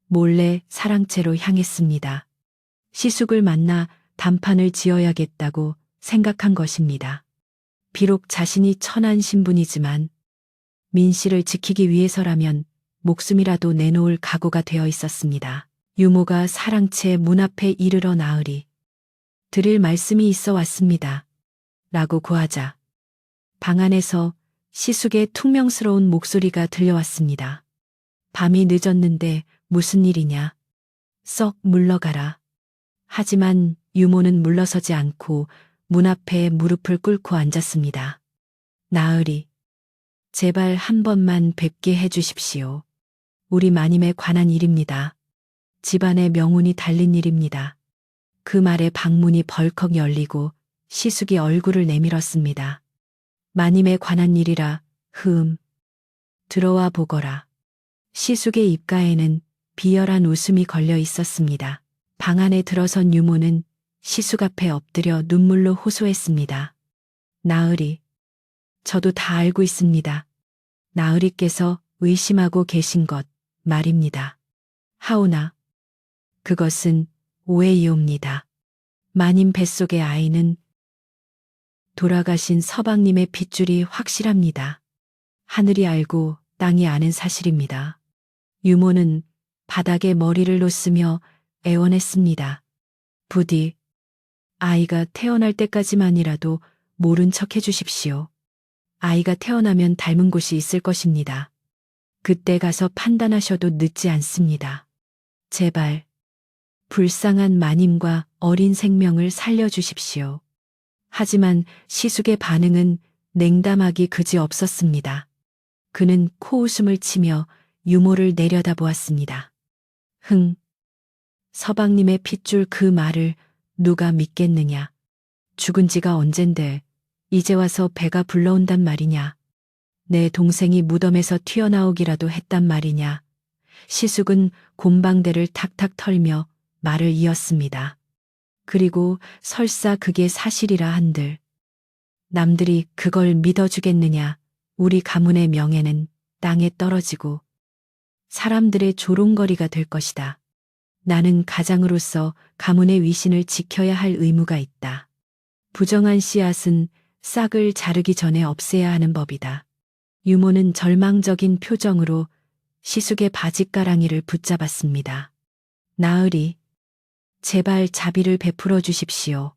Speaker 1: 몰래 사랑채로 향했습니다. 시숙을 만나 단판을 지어야겠다고 생각한 것입니다. 비록 자신이 천한 신분이지만 민 씨를 지키기 위해서라면 목숨이라도 내놓을 각오가 되어 있었습니다. 유모가 사랑채 문 앞에 이르러 나으리. 드릴 말씀이 있어 왔습니다. 라고 구하자 방 안에서 시숙의 퉁명스러운 목소리가 들려왔습니다. 밤이 늦었는데 무슨 일이냐? 썩 물러가라. 하지만 유모는 물러서지 않고 문 앞에 무릎을 꿇고 앉았습니다. 나으리, 제발 한 번만 뵙게 해주십시오. 우리 마님에 관한 일입니다. 집안의 명운이 달린 일입니다. 그 말에 방문이 벌컥 열리고 시숙이 얼굴을 내밀었습니다. 마님에 관한 일이라, 들어와 보거라. 시숙의 입가에는 비열한 웃음이 걸려 있었습니다. 방 안에 들어선 유모는 시숙 앞에 엎드려 눈물로 호소했습니다. 나으리, 저도 다 알고 있습니다. 나으리께서 의심하고 계신 것 말입니다. 하오나, 그것은 오해이옵니다. 마님 뱃속의 아이는 돌아가신 서방님의 핏줄이 확실합니다. 하늘이 알고 땅이 아는 사실입니다. 유모는 바닥에 머리를 놓으며 애원했습니다. 부디 아이가 태어날 때까지만이라도 모른 척 해주십시오. 아이가 태어나면 닮은 곳이 있을 것입니다. 그때 가서 판단하셔도 늦지 않습니다. 제발 불쌍한 마님과 어린 생명을 살려주십시오. 하지만 시숙의 반응은 냉담하기 그지없었습니다. 그는 코웃음을 치며 유모를 내려다보았습니다. 서방님의 핏줄 그 말을 누가 믿겠느냐. 죽은 지가 언젠데 이제 와서 배가 불러온단 말이냐. 내 동생이 무덤에서 튀어나오기라도 했단 말이냐. 시숙은 곰방대를 탁탁 털며 말을 이었습니다. 그리고 설사 그게 사실이라 한들 남들이 그걸 믿어주겠느냐. 우리 가문의 명예는 땅에 떨어지고 사람들의 조롱거리가 될 것이다. 나는 가장으로서 가문의 위신을 지켜야 할 의무가 있다. 부정한 씨앗은 싹을 자르기 전에 없애야 하는 법이다. 유모는 절망적인 표정으로 시숙의 바짓가랑이를 붙잡았습니다. 나으리, 제발 자비를 베풀어 주십시오.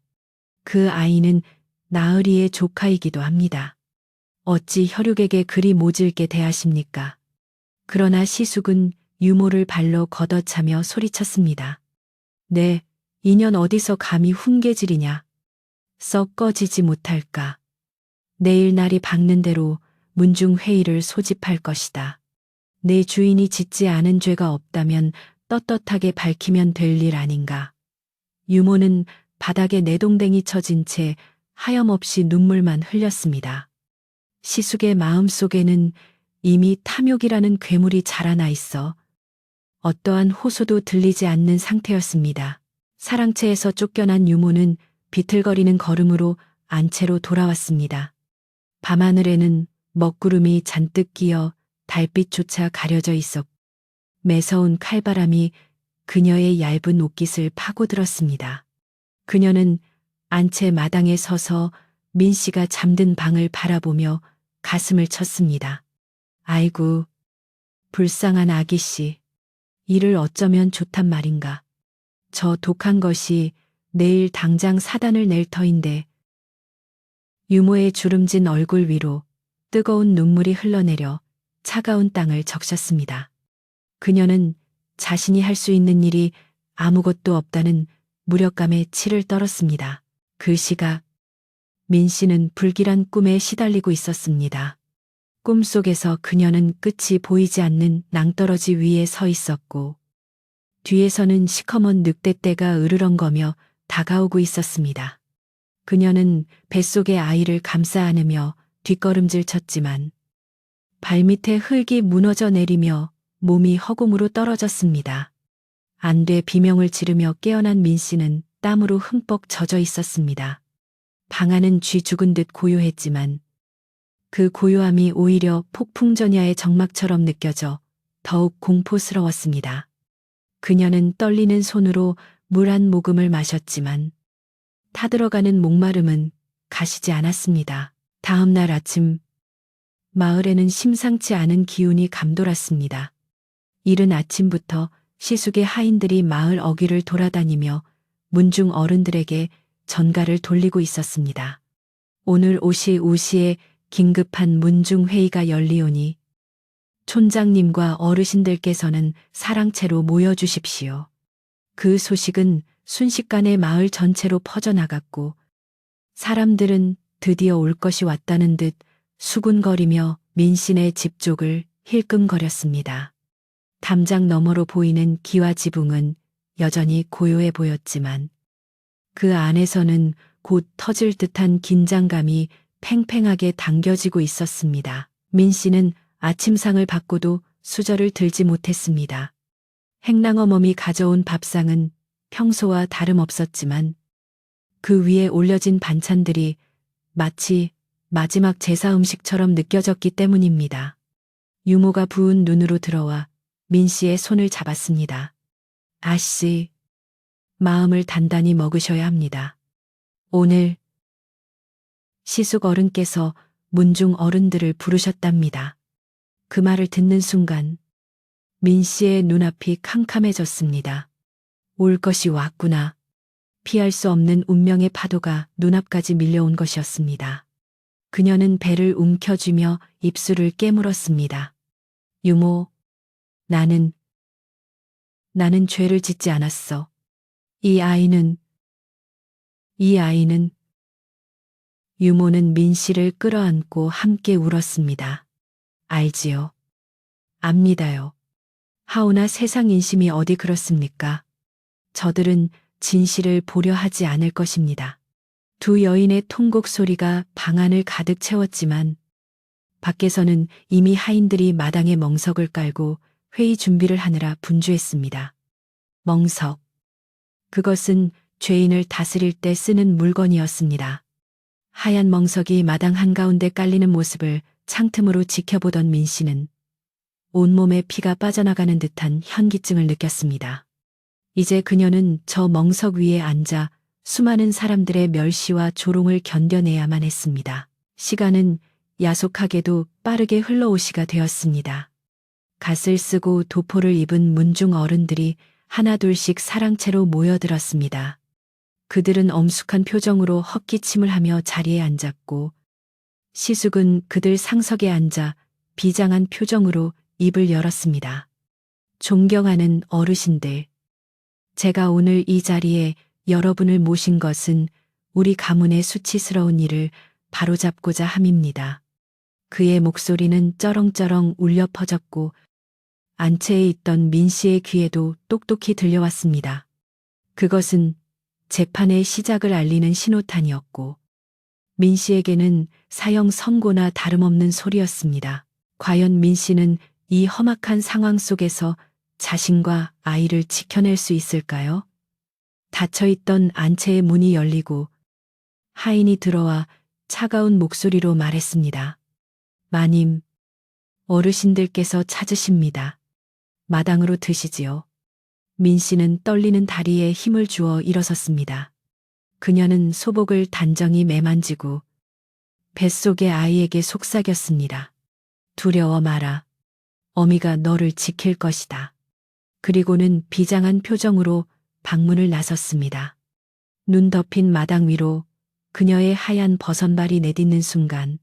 Speaker 1: 그 아이는 나으리의 조카이기도 합니다. 어찌 혈육에게 그리 모질게 대하십니까? 그러나 시숙은 유모를 발로 걷어차며 소리쳤습니다. 네, 인연 어디서 감히 훈계질이냐. 썩 꺼지지 못할까. 내일 날이 밝는 대로 문중 회의를 소집할 것이다. 내 주인이 짓지 않은 죄가 없다면 떳떳하게 밝히면 될 일 아닌가. 유모는 바닥에 내동댕이 쳐진 채 하염없이 눈물만 흘렸습니다. 시숙의 마음속에는 이미 탐욕이라는 괴물이 자라나 있어 어떠한 호소도 들리지 않는 상태였습니다. 사랑채에서 쫓겨난 유모는 비틀거리는 걸음으로 안채로 돌아왔습니다. 밤하늘에는 먹구름이 잔뜩 끼어 달빛조차 가려져 있었고 매서운 칼바람이 그녀의 얇은 옷깃을 파고들었습니다. 그녀는 안채 마당에 서서 민 씨가 잠든 방을 바라보며 가슴을 쳤습니다. 아이고, 불쌍한 아기 씨. 이를 어쩌면 좋단 말인가. 저 독한 것이 내일 당장 사단을 낼 터인데. 유모의 주름진 얼굴 위로 뜨거운 눈물이 흘러내려 차가운 땅을 적셨습니다. 그녀는 자신이 할 수 있는 일이 아무것도 없다는 무력감에 치를 떨었습니다. 그 시각 민 씨는 불길한 꿈에 시달리고 있었습니다. 꿈속에서 그녀는 끝이 보이지 않는 낭떠러지 위에 서 있었고 뒤에서는 시커먼 늑대떼가 으르렁거며 다가오고 있었습니다. 그녀는 뱃속의 아이를 감싸 안으며 뒷걸음질 쳤지만 발밑에 흙이 무너져 내리며 몸이 허공으로 떨어졌습니다. 안돼 비명을 지르며 깨어난 민 씨는 땀으로 흠뻑 젖어 있었습니다. 방 안은 쥐 죽은 듯 고요했지만 그 고요함이 오히려 폭풍전야의 정막처럼 느껴져 더욱 공포스러웠습니다. 그녀는 떨리는 손으로 물 한 모금을 마셨지만 타들어가는 목마름은 가시지 않았습니다. 다음 날 아침 마을에는 심상치 않은 기운이 감돌았습니다. 이른 아침부터 시숙의 하인들이 마을 어귀를 돌아다니며 문중 어른들에게 전가를 돌리고 있었습니다. 오늘 오시에 긴급한 문중 회의가 열리오니 촌장님과 어르신들께서는 사랑채로 모여주십시오. 그 소식은 순식간에 마을 전체로 퍼져나갔고 사람들은 드디어 올 것이 왔다는 듯 수군거리며 민신의 집 쪽을 힐끔거렸습니다. 담장 너머로 보이는 기와 지붕은 여전히 고요해 보였지만 그 안에서는 곧 터질 듯한 긴장감이 팽팽하게 당겨지고 있었습니다. 민 씨는 아침상을 받고도 수저를 들지 못했습니다. 행랑어멈이 가져온 밥상은 평소와 다름없었지만 그 위에 올려진 반찬들이 마치 마지막 제사 음식처럼 느껴졌기 때문입니다. 유모가 부은 눈으로 들어와 민 씨의 손을 잡았습니다. 아씨, 마음을 단단히 먹으셔야 합니다. 오늘 시숙 어른께서 문중 어른들을 부르셨답니다. 그 말을 듣는 순간 민 씨의 눈앞이 캄캄해졌습니다. 올 것이 왔구나. 피할 수 없는 운명의 파도가 눈앞까지 밀려온 것이었습니다. 그녀는 배를 움켜쥐며 입술을 깨물었습니다. 유모, 나는 죄를 짓지 않았어. 이 아이는 유모는 민 씨를 끌어안고 함께 울었습니다. 알지요. 압니다요. 하오나 세상 인심이 어디 그렇습니까? 저들은 진실을 보려 하지 않을 것입니다. 두 여인의 통곡 소리가 방 안을 가득 채웠지만 밖에서는 이미 하인들이 마당에 멍석을 깔고 회의 준비를 하느라 분주했습니다. 멍석. 그것은 죄인을 다스릴 때 쓰는 물건이었습니다. 하얀 멍석이 마당 한가운데 깔리는 모습을 창틈으로 지켜보던 민 씨는 온몸에 피가 빠져나가는 듯한 현기증을 느꼈습니다. 이제 그녀는 저 멍석 위에 앉아 수많은 사람들의 멸시와 조롱을 견뎌내야만 했습니다. 시간은 야속하게도 빠르게 흘러오시가 되었습니다. 갓을 쓰고 도포를 입은 문중 어른들이 하나둘씩 사랑채로 모여들었습니다. 그들은 엄숙한 표정으로 헛기침을 하며 자리에 앉았고 시숙은 그들 상석에 앉아 비장한 표정으로 입을 열었습니다. 존경하는 어르신들, 제가 오늘 이 자리에 여러분을 모신 것은 우리 가문의 수치스러운 일을 바로잡고자 함입니다. 그의 목소리는 쩌렁쩌렁 울려 퍼졌고 안채에 있던 민 씨의 귀에도 똑똑히 들려왔습니다. 그것은 재판의 시작을 알리는 신호탄이었고 민 씨에게는 사형 선고나 다름없는 소리였습니다. 과연 민 씨는 이 험악한 상황 속에서 자신과 아이를 지켜낼 수 있을까요? 닫혀있던 안채의 문이 열리고 하인이 들어와 차가운 목소리로 말했습니다. 마님, 어르신들께서 찾으십니다. 마당으로 드시지요. 민 씨는 떨리는 다리에 힘을 주어 일어섰습니다. 그녀는 소복을 단정히 매만지고 뱃속의 아이에게 속삭였습니다. 두려워 마라. 어미가 너를 지킬 것이다. 그리고는 비장한 표정으로 방문을 나섰습니다. 눈 덮인 마당 위로 그녀의 하얀 버선발이 내딛는 순간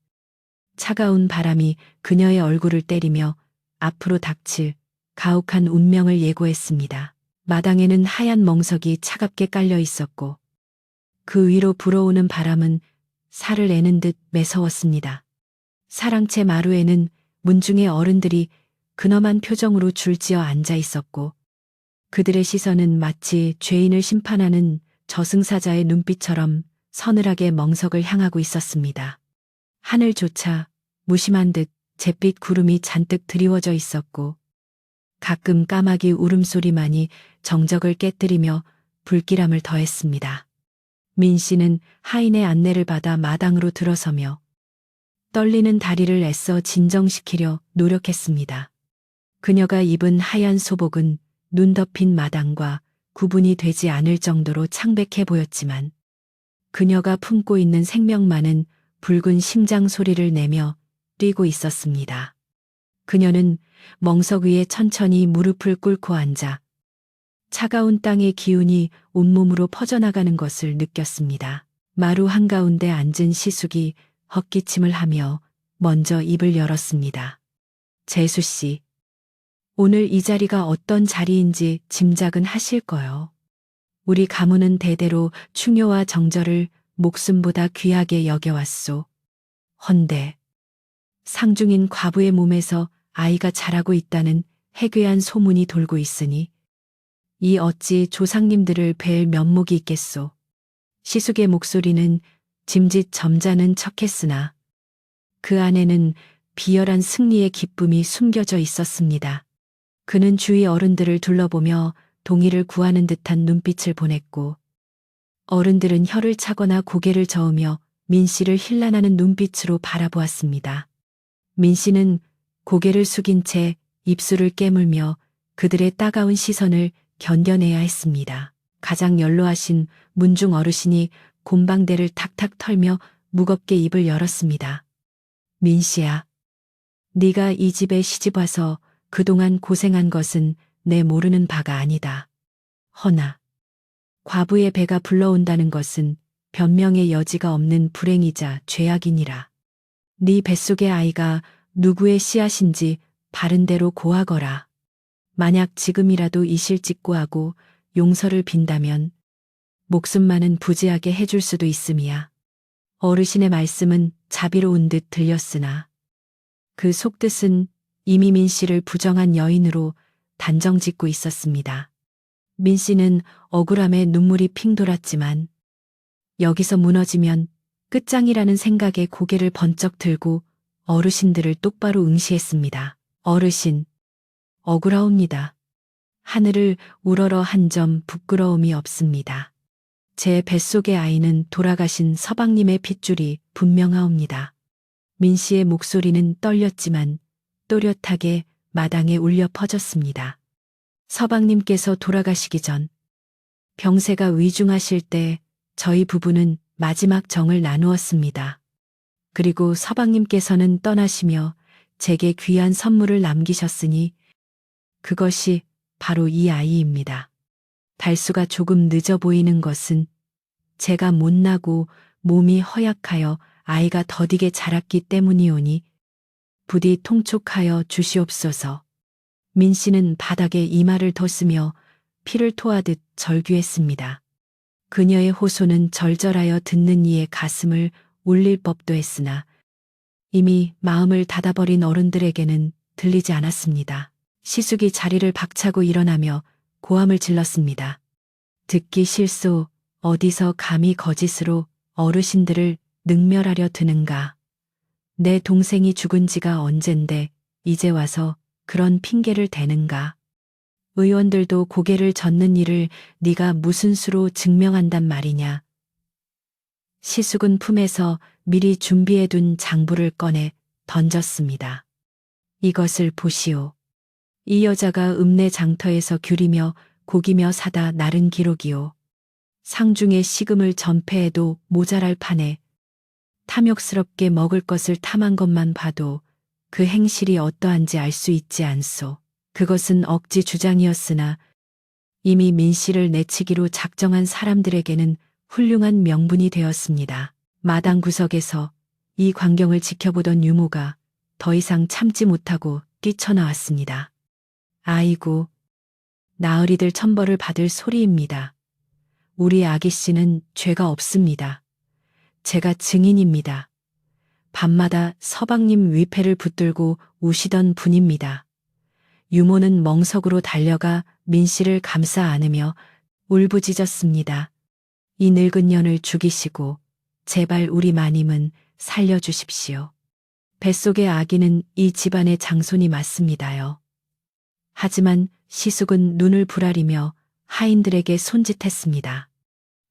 Speaker 1: 차가운 바람이 그녀의 얼굴을 때리며 앞으로 닥칠 가혹한 운명을 예고했습니다. 마당에는 하얀 멍석이 차갑게 깔려 있었고 그 위로 불어오는 바람은 살을 애는 듯 매서웠습니다. 사랑채 마루에는 문중의 어른들이 근엄한 표정으로 줄지어 앉아 있었고 그들의 시선은 마치 죄인을 심판하는 저승사자의 눈빛처럼 서늘하게 멍석을 향하고 있었습니다. 하늘조차 무심한 듯 잿빛 구름이 잔뜩 드리워져 있었고 가끔 까마귀 울음소리만이 정적을 깨뜨리며 불길함을 더했습니다. 민 씨는 하인의 안내를 받아 마당으로 들어서며 떨리는 다리를 애써 진정시키려 노력했습니다. 그녀가 입은 하얀 소복은 눈 덮인 마당과 구분이 되지 않을 정도로 창백해 보였지만 그녀가 품고 있는 생명만은 붉은 심장 소리를 내며 뛰고 있었습니다. 그녀는 멍석 위에 천천히 무릎을 꿇고 앉아 차가운 땅의 기운이 온몸으로 퍼져나가는 것을 느꼈습니다. 마루 한가운데 앉은 시숙이 헛기침을 하며 먼저 입을 열었습니다. 재수 씨, 오늘 이 자리가 어떤 자리인지 짐작은 하실 거요. 우리 가문은 대대로 충효와 정절을 목숨보다 귀하게 여겨왔소. 헌데 상중인 과부의 몸에서 아이가 자라고 있다는 해괴한 소문이 돌고 있으니 이 어찌 조상님들을 뵐 면목이 있겠소. 시숙의 목소리는 짐짓 점잖은 척했으나 그 안에는 비열한 승리의 기쁨이 숨겨져 있었습니다. 그는 주위 어른들을 둘러보며 동의를 구하는 듯한 눈빛을 보냈고 어른들은 혀를 차거나 고개를 저으며 민 씨를 힐난하는 눈빛으로 바라보았습니다. 민 씨는 고개를 숙인 채 입술을 깨물며 그들의 따가운 시선을 견뎌내야 했습니다. 가장 연로하신 문중 어르신이 곰방대를 탁탁 털며 무겁게 입을 열었습니다. 민 씨야, 네가 이 집에 시집 와서 그동안 고생한 것은 내 모르는 바가 아니다. 허나 과부의 배가 불러온다는 것은 변명의 여지가 없는 불행이자 죄악이니라. 네 뱃속의 아이가 누구의 씨앗인지 바른대로 고하거라. 만약 지금이라도 이실직고하고 용서를 빈다면 목숨만은 부지하게 해줄 수도 있음이야. 어르신의 말씀은 자비로운 듯 들렸으나 그 속뜻은 이미 민 씨를 부정한 여인으로 단정짓고 있었습니다. 민 씨는 억울함에 눈물이 핑 돌았지만 여기서 무너지면 끝장이라는 생각에 고개를 번쩍 들고 어르신들을 똑바로 응시했습니다. 어르신, 억울하옵니다. 하늘을 우러러 한 점 부끄러움이 없습니다. 제 뱃속의 아이는 돌아가신 서방님의 핏줄이 분명하옵니다. 민 씨의 목소리는 떨렸지만 또렷하게 마당에 울려 퍼졌습니다. 서방님께서 돌아가시기 전 병세가 위중하실 때 저희 부부는 마지막 정을 나누었습니다. 그리고 서방님께서는 떠나시며 제게 귀한 선물을 남기셨으니 그것이 바로 이 아이입니다. 달수가 조금 늦어 보이는 것은 제가 못나고 몸이 허약하여 아이가 더디게 자랐기 때문이오니 부디 통촉하여 주시옵소서. 민 씨는 바닥에 이마를 덧으며 피를 토하듯 절규했습니다. 그녀의 호소는 절절하여 듣는 이의 가슴을 울릴 법도 했으나 이미 마음을 닫아버린 어른들에게는 들리지 않았습니다. 시숙이 자리를 박차고 일어나며 고함을 질렀습니다. 듣기 싫소, 어디서 감히 거짓으로 어르신들을 능멸하려 드는가. 내 동생이 죽은 지가 언젠데 이제 와서 그런 핑계를 대는가. 의원들도 고개를 젓는 일을 네가 무슨 수로 증명한단 말이냐. 시숙은 품에서 미리 준비해둔 장부를 꺼내 던졌습니다. 이것을 보시오. 이 여자가 읍내 장터에서 귤이며 고기며 사다 나른 기록이오. 상중에 식음을 전폐해도 모자랄 판에 탐욕스럽게 먹을 것을 탐한 것만 봐도 그 행실이 어떠한지 알 수 있지 않소. 그것은 억지 주장이었으나 이미 민 씨를 내치기로 작정한 사람들에게는 훌륭한 명분이 되었습니다. 마당 구석에서 이 광경을 지켜보던 유모가 더 이상 참지 못하고 뛰쳐나왔습니다. 아이고, 나으리들 천벌을 받을 소리입니다. 우리 아기 씨는 죄가 없습니다. 제가 증인입니다. 밤마다 서방님 위패를 붙들고 우시던 분입니다. 유모는 멍석으로 달려가 민 씨를 감싸 안으며 울부짖었습니다. 이 늙은 년을 죽이시고 제발 우리 마님은 살려주십시오. 뱃속의 아기는 이 집안의 장손이 맞습니다요. 하지만 시숙은 눈을 부라리며 하인들에게 손짓했습니다.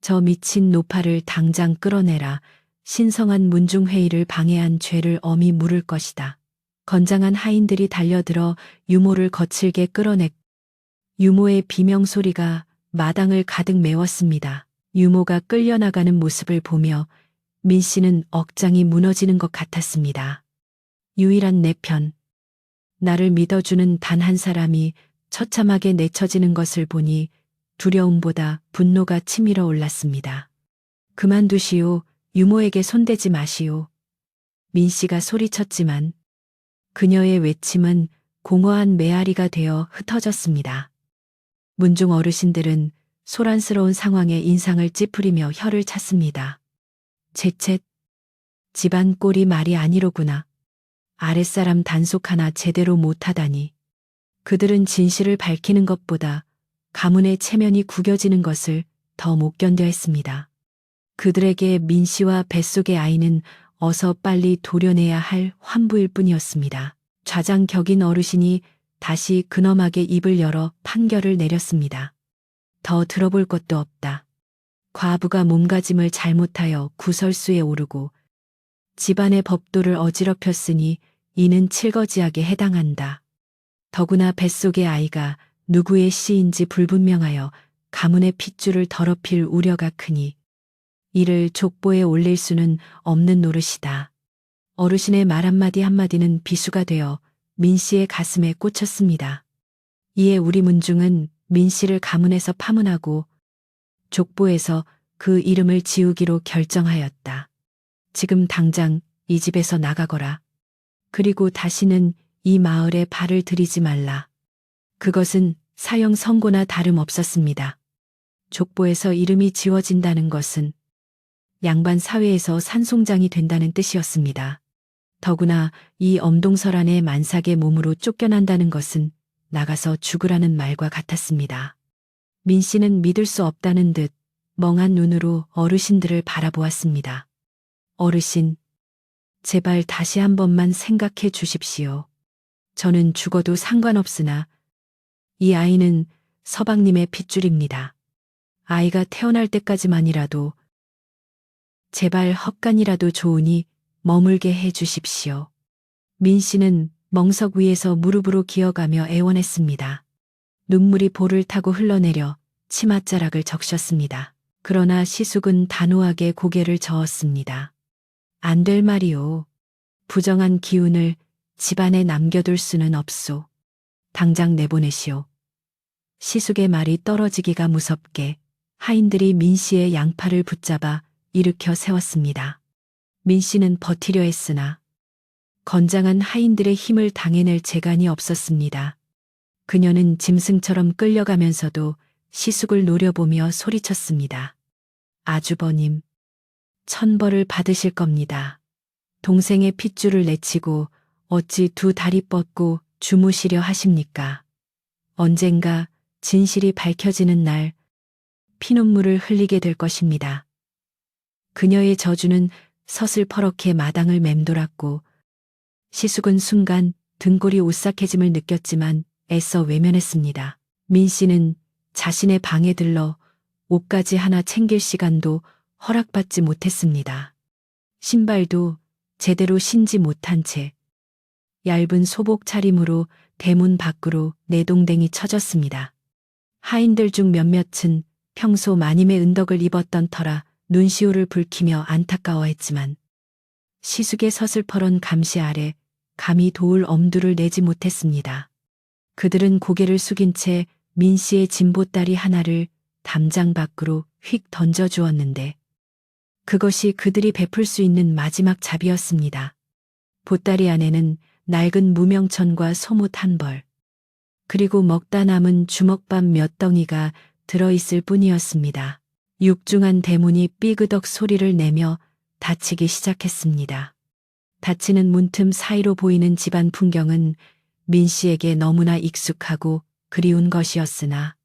Speaker 1: 저 미친 노파를 당장 끌어내라. 신성한 문중회의를 방해한 죄를 엄히 물을 것이다. 건장한 하인들이 달려들어 유모를 거칠게 끌어냈. 유모의 비명소리가 마당을 가득 메웠습니다. 유모가 끌려나가는 모습을 보며 민 씨는 억장이 무너지는 것 같았습니다. 유일한 내 편, 나를 믿어주는 단 한 사람이 처참하게 내쳐지는 것을 보니 두려움보다 분노가 치밀어 올랐습니다. 그만두시오. 유모에게 손대지 마시오. 민 씨가 소리쳤지만 그녀의 외침은 공허한 메아리가 되어 흩어졌습니다. 문중 어르신들은 소란스러운 상황에 인상을 찌푸리며 혀를 찼습니다. 제쳇, 집안 꼴이 말이 아니로구나. 아랫사람 단속 하나 제대로 못하다니. 그들은 진실을 밝히는 것보다 가문의 체면이 구겨지는 것을 더 못 견뎌 했습니다. 그들에게 민 씨와 뱃속의 아이는 어서 빨리 도려내야 할 환부일 뿐이었습니다. 좌장격인 어르신이 다시 근엄하게 입을 열어 판결을 내렸습니다. 더 들어볼 것도 없다. 과부가 몸가짐을 잘못하여 구설수에 오르고 집안의 법도를 어지럽혔으니 이는 칠거지하게 해당한다. 더구나 뱃속의 아이가 누구의 씨인지 불분명하여 가문의 핏줄을 더럽힐 우려가 크니 이를 족보에 올릴 수는 없는 노릇이다. 어르신의 말 한마디 한마디는 비수가 되어 민 씨의 가슴에 꽂혔습니다. 이에 우리 문중은 민 씨를 가문에서 파문하고 족보에서 그 이름을 지우기로 결정하였다. 지금 당장 이 집에서 나가거라. 그리고 다시는 이 마을에 발을 들이지 말라. 그것은 사형 선고나 다름없었습니다. 족보에서 이름이 지워진다는 것은 양반 사회에서 산송장이 된다는 뜻이었습니다. 더구나 이 엄동설안의 만삭의 몸으로 쫓겨난다는 것은 나가서 죽으라는 말과 같았습니다. 민 씨는 믿을 수 없다는 듯 멍한 눈으로 어르신들을 바라보았습니다. 어르신, 제발 다시 한 번만 생각해 주십시오. 저는 죽어도 상관없으나 이 아이는 서방님의 핏줄입니다. 아이가 태어날 때까지만이라도 제발 헛간이라도 좋으니 머물게 해 주십시오. 민 씨는 멍석 위에서 무릎으로 기어가며 애원했습니다. 눈물이 볼을 타고 흘러내려 치맛자락을 적셨습니다. 그러나 시숙은 단호하게 고개를 저었습니다. 안 될 말이오. 부정한 기운을 집안에 남겨둘 수는 없소. 당장 내보내시오. 시숙의 말이 떨어지기가 무섭게 하인들이 민 씨의 양팔을 붙잡아 일으켜 세웠습니다. 민 씨는 버티려 했으나 건장한 하인들의 힘을 당해낼 재간이 없었습니다. 그녀는 짐승처럼 끌려가면서도 시숙을 노려보며 소리쳤습니다. 아주버님, 천벌을 받으실 겁니다. 동생의 핏줄을 내치고 어찌 두 다리 뻗고 주무시려 하십니까? 언젠가 진실이 밝혀지는 날 피눈물을 흘리게 될 것입니다. 그녀의 저주는 서슬퍼렇게 마당을 맴돌았고 시숙은 순간 등골이 오싹해짐을 느꼈지만 애써 외면했습니다. 민 씨는 자신의 방에 들러 옷가지 하나 챙길 시간도 허락받지 못했습니다. 신발도 제대로 신지 못한 채 얇은 소복 차림으로 대문 밖으로 내동댕이 쳐졌습니다. 하인들 중 몇몇은 평소 마님의 은덕을 입었던 터라 눈시울을 붉히며 안타까워했지만 시숙의 서슬퍼런 감시 아래 감히 도울 엄두를 내지 못했습니다. 그들은 고개를 숙인 채 민 씨의 진보다리 하나를 담장 밖으로 휙 던져주었는데 그것이 그들이 베풀 수 있는 마지막 잡이었습니다. 보따리 안에는 낡은 무명천과 소못 한 벌, 그리고 먹다 남은 주먹밥 몇 덩이가 들어있을 뿐이었습니다. 육중한 대문이 삐그덕 소리를 내며 닫히기 시작했습니다. 닫히는 문틈 사이로 보이는 집안 풍경은 민 씨에게 너무나 익숙하고 그리운 것이었으나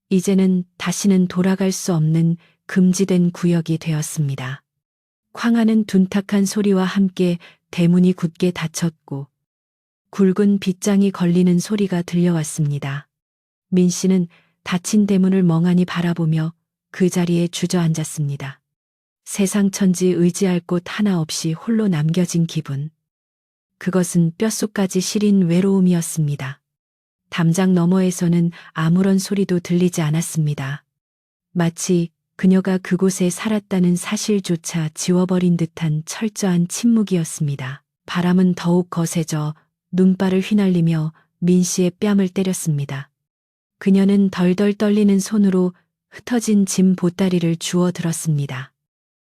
Speaker 1: 이제는 다시는 돌아갈 수 없는 금지된 구역이 되었습니다. 쾅하는 둔탁한 소리와 함께 대문이 굳게 닫혔고 굵은 빗장이 걸리는 소리가 들려왔습니다. 민 씨는 닫힌 대문을 멍하니 바라보며 그 자리에 주저앉았습니다. 세상 천지 의지할 곳 하나 없이 홀로 남겨진 기분. 그것은 뼛속까지 시린 외로움이었습니다. 담장 너머에서는 아무런 소리도 들리지 않았습니다. 마치 그녀가 그곳에 살았다는 사실조차 지워버린 듯한 철저한 침묵이었습니다. 바람은 더욱 거세져 눈발을 휘날리며 민 씨의 뺨을 때렸습니다. 그녀는 덜덜 떨리는 손으로 흩어진 짐 보따리를 주워 들었습니다.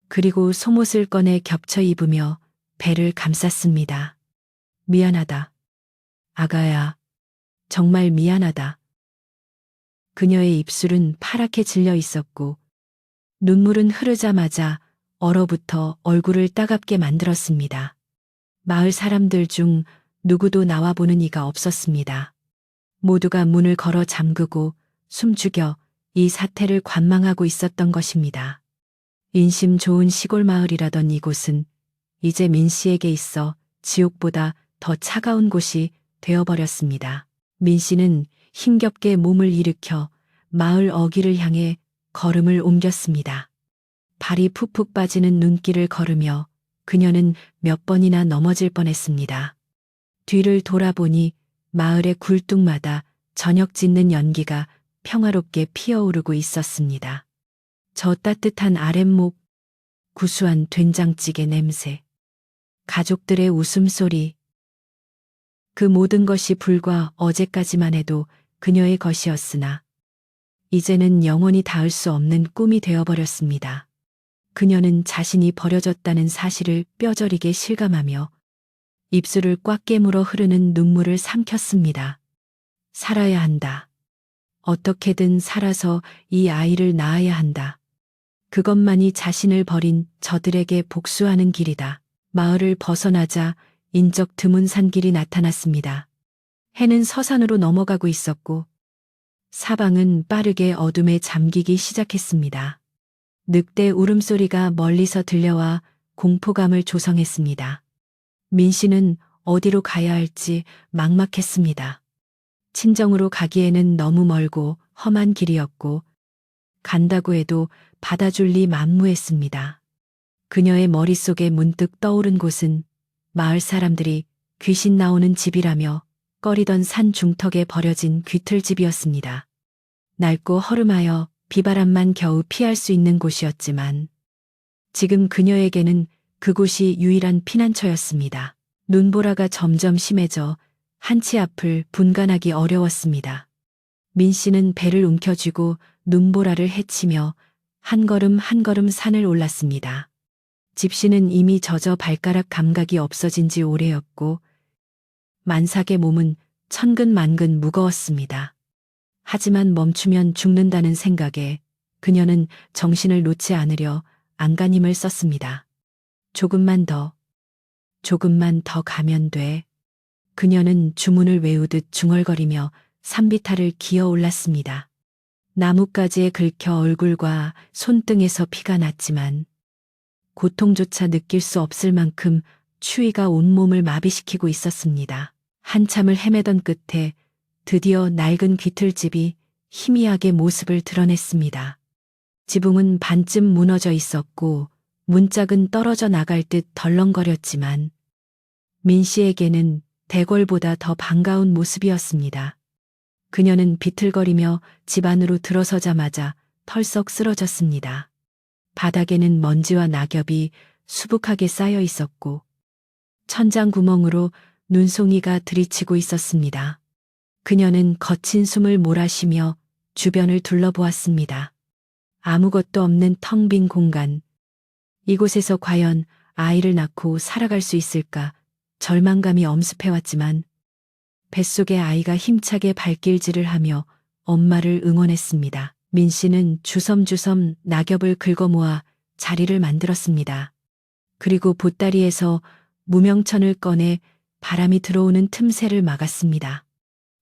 Speaker 1: 그리고 속옷을 꺼내 겹쳐 입으며 배를 감쌌습니다. 미안하다. 아가야, 정말 미안하다. 그녀의 입술은 파랗게 질려 있었고 눈물은 흐르자마자 얼어붙어 얼굴을 따갑게 만들었습니다. 마을 사람들 중 누구도 나와보는 이가 없었습니다. 모두가 문을 걸어 잠그고 숨죽여 이 사태를 관망하고 있었던 것입니다. 인심 좋은 시골 마을이라던 이곳은 이제 민 씨에게 있어 지옥보다 더 차가운 곳이 되어버렸습니다. 민 씨는 힘겹게 몸을 일으켜 마을 어귀를 향해 걸음을 옮겼습니다. 발이 푹푹 빠지는 눈길을 걸으며 그녀는 몇 번이나 넘어질 뻔했습니다. 뒤를 돌아보니 마을의 굴뚝마다 저녁 짓는 연기가 평화롭게 피어오르고 있었습니다. 저 따뜻한 아랫목, 구수한 된장찌개 냄새, 가족들의 웃음소리, 그 모든 것이 불과 어제까지만 해도 그녀의 것이었으나 이제는 영원히 닿을 수 없는 꿈이 되어버렸습니다. 그녀는 자신이 버려졌다는 사실을 뼈저리게 실감하며 입술을 꽉 깨물어 흐르는 눈물을 삼켰습니다. 살아야 한다. 어떻게든 살아서 이 아이를 낳아야 한다. 그것만이 자신을 버린 저들에게 복수하는 길이다. 마을을 벗어나자 인적 드문 산길이 나타났습니다. 해는 서산으로 넘어가고 있었고 사방은 빠르게 어둠에 잠기기 시작했습니다. 늑대 울음소리가 멀리서 들려와 공포감을 조성했습니다. 민 씨는 어디로 가야 할지 막막했습니다. 친정으로 가기에는 너무 멀고 험한 길이었고 간다고 해도 받아줄 리 만무했습니다. 그녀의 머릿속에 문득 떠오른 곳은 마을 사람들이 귀신 나오는 집이라며 꺼리던 산 중턱에 버려진 귀틀집이었습니다. 낡고 허름하여 비바람만 겨우 피할 수 있는 곳이었지만 지금 그녀에게는 그곳이 유일한 피난처였습니다. 눈보라가 점점 심해져 한치 앞을 분간하기 어려웠습니다. 민 씨는 배를 움켜쥐고 눈보라를 헤치며 한 걸음 한 걸음 산을 올랐습니다. 집시는 이미 젖어 발가락 감각이 없어진 지 오래였고 만삭의 몸은 천근만근 무거웠습니다. 하지만 멈추면 죽는다는 생각에 그녀는 정신을 놓지 않으려 안간힘을 썼습니다. 조금만 더 가면 돼. 그녀는 주문을 외우듯 중얼거리며 산비탈을 기어 올랐습니다. 나뭇가지에 긁혀 얼굴과 손등에서 피가 났지만 고통조차 느낄 수 없을 만큼 추위가 온몸을 마비시키고 있었습니다. 한참을 헤매던 끝에 드디어 낡은 귀틀집이 희미하게 모습을 드러냈습니다. 지붕은 반쯤 무너져 있었고 문짝은 떨어져 나갈 듯 덜렁거렸지만 민 씨에게는 대궐보다 더 반가운 모습이었습니다. 그녀는 비틀거리며 집 안으로 들어서자마자 털썩 쓰러졌습니다. 바닥에는 먼지와 낙엽이 수북하게 쌓여 있었고 천장 구멍으로 눈송이가 들이치고 있었습니다. 그녀는 거친 숨을 몰아쉬며 주변을 둘러보았습니다. 아무것도 없는 텅 빈 공간. 이곳에서 과연 아이를 낳고 살아갈 수 있을까 절망감이 엄습해왔지만 뱃속의 아이가 힘차게 발길질을 하며 엄마를 응원했습니다. 민 씨는 주섬주섬 낙엽을 긁어모아 자리를 만들었습니다. 그리고 보따리에서 무명천을 꺼내 바람이 들어오는 틈새를 막았습니다.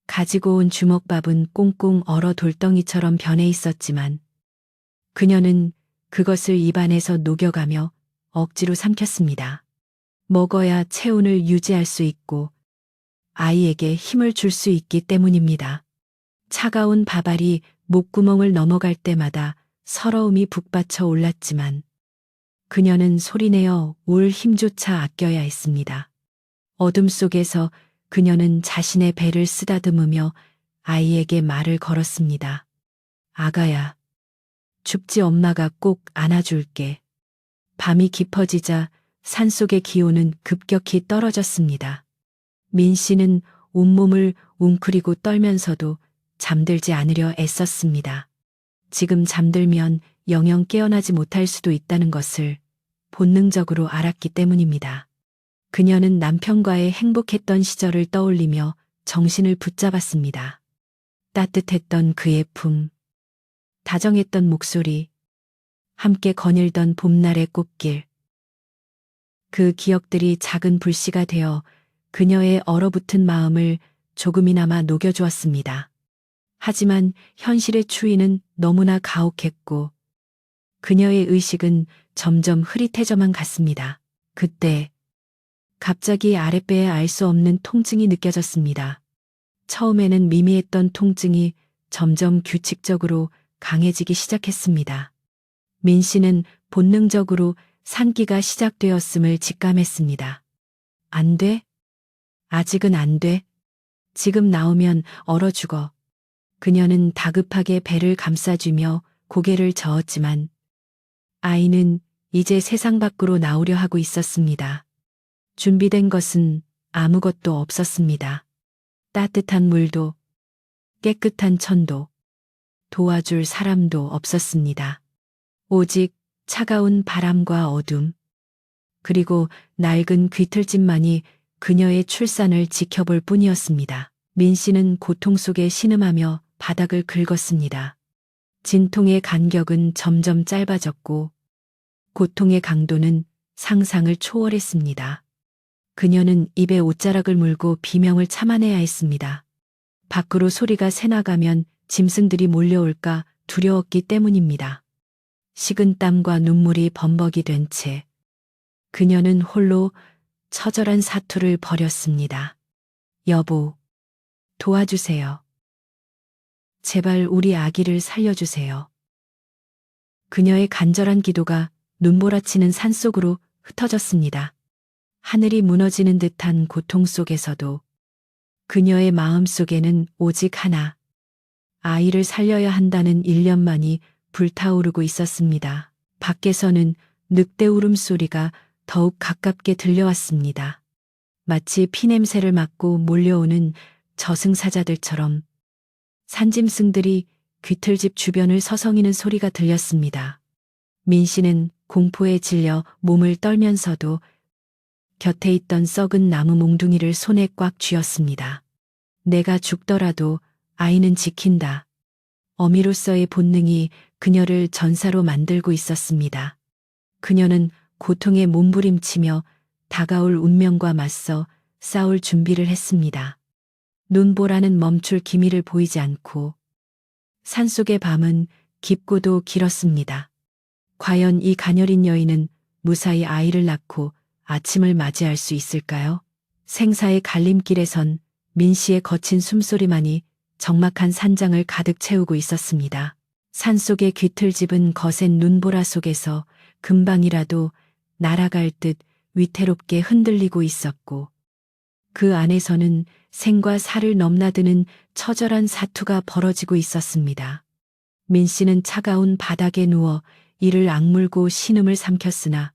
Speaker 1: 가지고 온 주먹밥은 꽁꽁 얼어 돌덩이처럼 변해 있었지만 그녀는 그것을 입안에서 녹여가며 억지로 삼켰습니다. 먹어야 체온을 유지할 수 있고 아이에게 힘을 줄 수 있기 때문입니다. 차가운 밥알이 목구멍을 넘어갈 때마다 서러움이 북받쳐 올랐지만 그녀는 소리내어 울 힘조차 아껴야 했습니다. 어둠 속에서 그녀는 자신의 배를 쓰다듬으며 아이에게 말을 걸었습니다. 아가야, 춥지 엄마가 꼭 안아줄게. 밤이 깊어지자 산속의 기온은 급격히 떨어졌습니다. 민 씨는 온몸을 웅크리고 떨면서도 잠들지 않으려 애썼습니다. 지금 잠들면 영영 깨어나지 못할 수도 있다는 것을 본능적으로 알았기 때문입니다. 그녀는 남편과의 행복했던 시절을 떠올리며 정신을 붙잡았습니다. 따뜻했던 그의 품, 다정했던 목소리, 함께 거닐던 봄날의 꽃길. 그 기억들이 작은 불씨가 되어 그녀의 얼어붙은 마음을 조금이나마 녹여주었습니다. 하지만 현실의 추위는 너무나 가혹했고 그녀의 의식은 점점 흐릿해져만 갔습니다. 그때 갑자기 아랫배에 알 수 없는 통증이 느껴졌습니다. 처음에는 미미했던 통증이 점점 규칙적으로 강해지기 시작했습니다. 민 씨는 본능적으로 산기가 시작되었음을 직감했습니다. 안 돼? 아직은 안 돼. 지금 나오면 얼어 죽어. 그녀는 다급하게 배를 감싸주며 고개를 저었지만 아이는 이제 세상 밖으로 나오려 하고 있었습니다. 준비된 것은 아무것도 없었습니다. 따뜻한 물도, 깨끗한 천도, 도와줄 사람도 없었습니다. 오직 차가운 바람과 어둠, 그리고 낡은 귀틀집만이 그녀의 출산을 지켜볼 뿐이었습니다. 민 씨는 고통 속에 신음하며 바닥을 긁었습니다. 진통의 간격은 점점 짧아졌고 고통의 강도는 상상을 초월했습니다. 그녀는 입에 옷자락을 물고 비명을 참아내야 했습니다. 밖으로 소리가 새나가면 짐승들이 몰려올까 두려웠기 때문입니다. 식은 땀과 눈물이 범벅이 된 채 그녀는 홀로 처절한 사투를 벌였습니다. 여보, 도와주세요. 제발 우리 아기를 살려주세요. 그녀의 간절한 기도가 눈몰아치는 산속으로 흩어졌습니다. 하늘이 무너지는 듯한 고통 속에서도 그녀의 마음 속에는 오직 하나, 아이를 살려야 한다는 일념만이 불타오르고 있었습니다. 밖에서는 늑대 울음소리가 더욱 가깝게 들려왔습니다. 마치 피냄새를 맡고 몰려오는 저승사자들처럼 산짐승들이 귀틀집 주변을 서성이는 소리가 들렸습니다. 민 씨는 공포에 질려 몸을 떨면서도 곁에 있던 썩은 나무 몽둥이를 손에 꽉 쥐었습니다. 내가 죽더라도 아이는 지킨다. 어미로서의 본능이 그녀를 전사로 만들고 있었습니다. 그녀는 고통에 몸부림치며 다가올 운명과 맞서 싸울 준비를 했습니다. 눈보라는 멈출 기미를 보이지 않고 산속의 밤은 깊고도 길었습니다. 과연 이 가녀린 여인은 무사히 아이를 낳고 아침을 맞이할 수 있을까요? 생사의 갈림길에선 민 씨의 거친 숨소리만이 적막한 산장을 가득 채우고 있었습니다. 산속의 귀틀집은 거센 눈보라 속에서 금방이라도 날아갈 듯 위태롭게 흔들리고 있었고, 그 안에서는 생과 사를 넘나드는 처절한 사투가 벌어지고 있었습니다. 민 씨는 차가운 바닥에 누워 이를 악물고 신음을 삼켰으나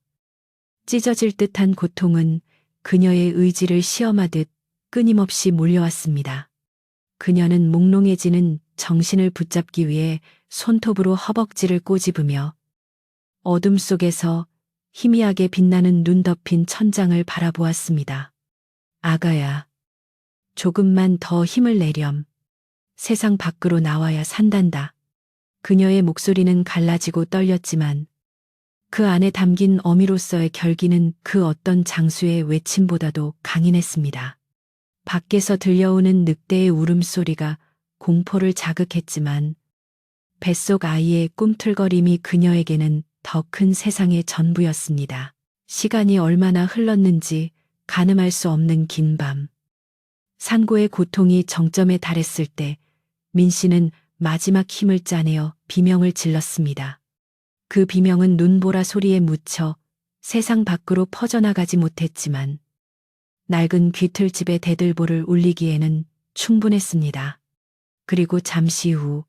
Speaker 1: 찢어질 듯한 고통은 그녀의 의지를 시험하듯 끊임없이 몰려왔습니다. 그녀는 몽롱해지는 정신을 붙잡기 위해 손톱으로 허벅지를 꼬집으며 어둠 속에서 희미하게 빛나는 눈 덮인 천장을 바라보았습니다. 아가야, 조금만 더 힘을 내렴. 세상 밖으로 나와야 산단다. 그녀의 목소리는 갈라지고 떨렸지만 그 안에 담긴 어미로서의 결기는 그 어떤 장수의 외침보다도 강인했습니다. 밖에서 들려오는 늑대의 울음소리가 공포를 자극했지만 뱃속 아이의 꿈틀거림이 그녀에게는 더 큰 세상의 전부였습니다. 시간이 얼마나 흘렀는지 가늠할 수 없는 긴 밤. 산고의 고통이 정점에 달했을 때 민 씨는 마지막 힘을 짜내어 비명을 질렀습니다. 그 비명은 눈보라 소리에 묻혀 세상 밖으로 퍼져나가지 못했지만 낡은 귀틀집의 대들보를 울리기에는 충분했습니다. 그리고 잠시 후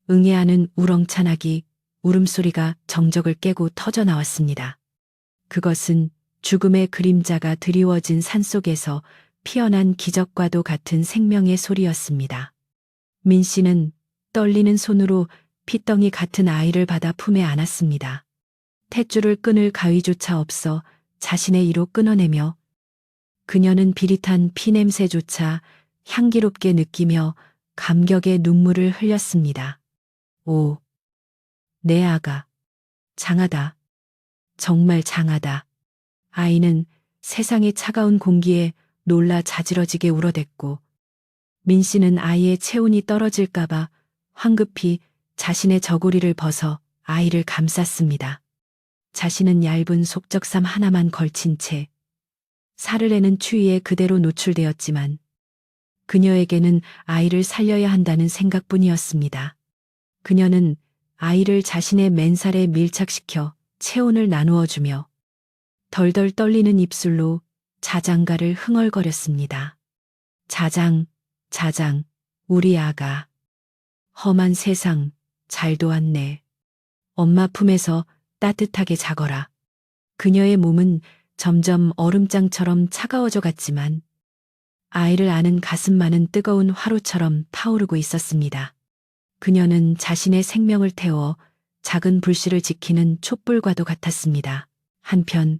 Speaker 1: 응애하는 우렁찬하기 울음소리가 정적을 깨고 터져 나왔습니다. 그것은 죽음의 그림자가 드리워진 산속에서 피어난 기적과도 같은 생명의 소리였습니다. 민 씨는 떨리는 손으로 핏덩이 같은 아이를 받아 품에 안았습니다. 탯줄을 끊을 가위조차 없어 자신의 이로 끊어내며 그녀는 비릿한 피냄새조차 향기롭게 느끼며 감격의 눈물을 흘렸습니다. 오, 내 아가. 장하다. 정말 장하다. 아이는 세상의 차가운 공기에 놀라 자지러지게 울어댔고 민 씨는 아이의 체온이 떨어질까봐 황급히 자신의 저고리를 벗어 아이를 감쌌습니다. 자신은 얇은 속적삼 하나만 걸친 채 살을 내는 추위에 그대로 노출되었지만 그녀에게는 아이를 살려야 한다는 생각뿐이었습니다. 그녀는 아이를 자신의 맨살에 밀착시켜 체온을 나누어 주며 덜덜 떨리는 입술로 자장가를 흥얼거렸습니다. 자장, 자장, 우리 아가. 험한 세상, 잘 도왔네. 엄마 품에서 따뜻하게 자거라. 그녀의 몸은 점점 얼음장처럼 차가워져 갔지만 아이를 안은 가슴만은 뜨거운 화로처럼 타오르고 있었습니다. 그녀는 자신의 생명을 태워 작은 불씨를 지키는 촛불과도 같았습니다. 한편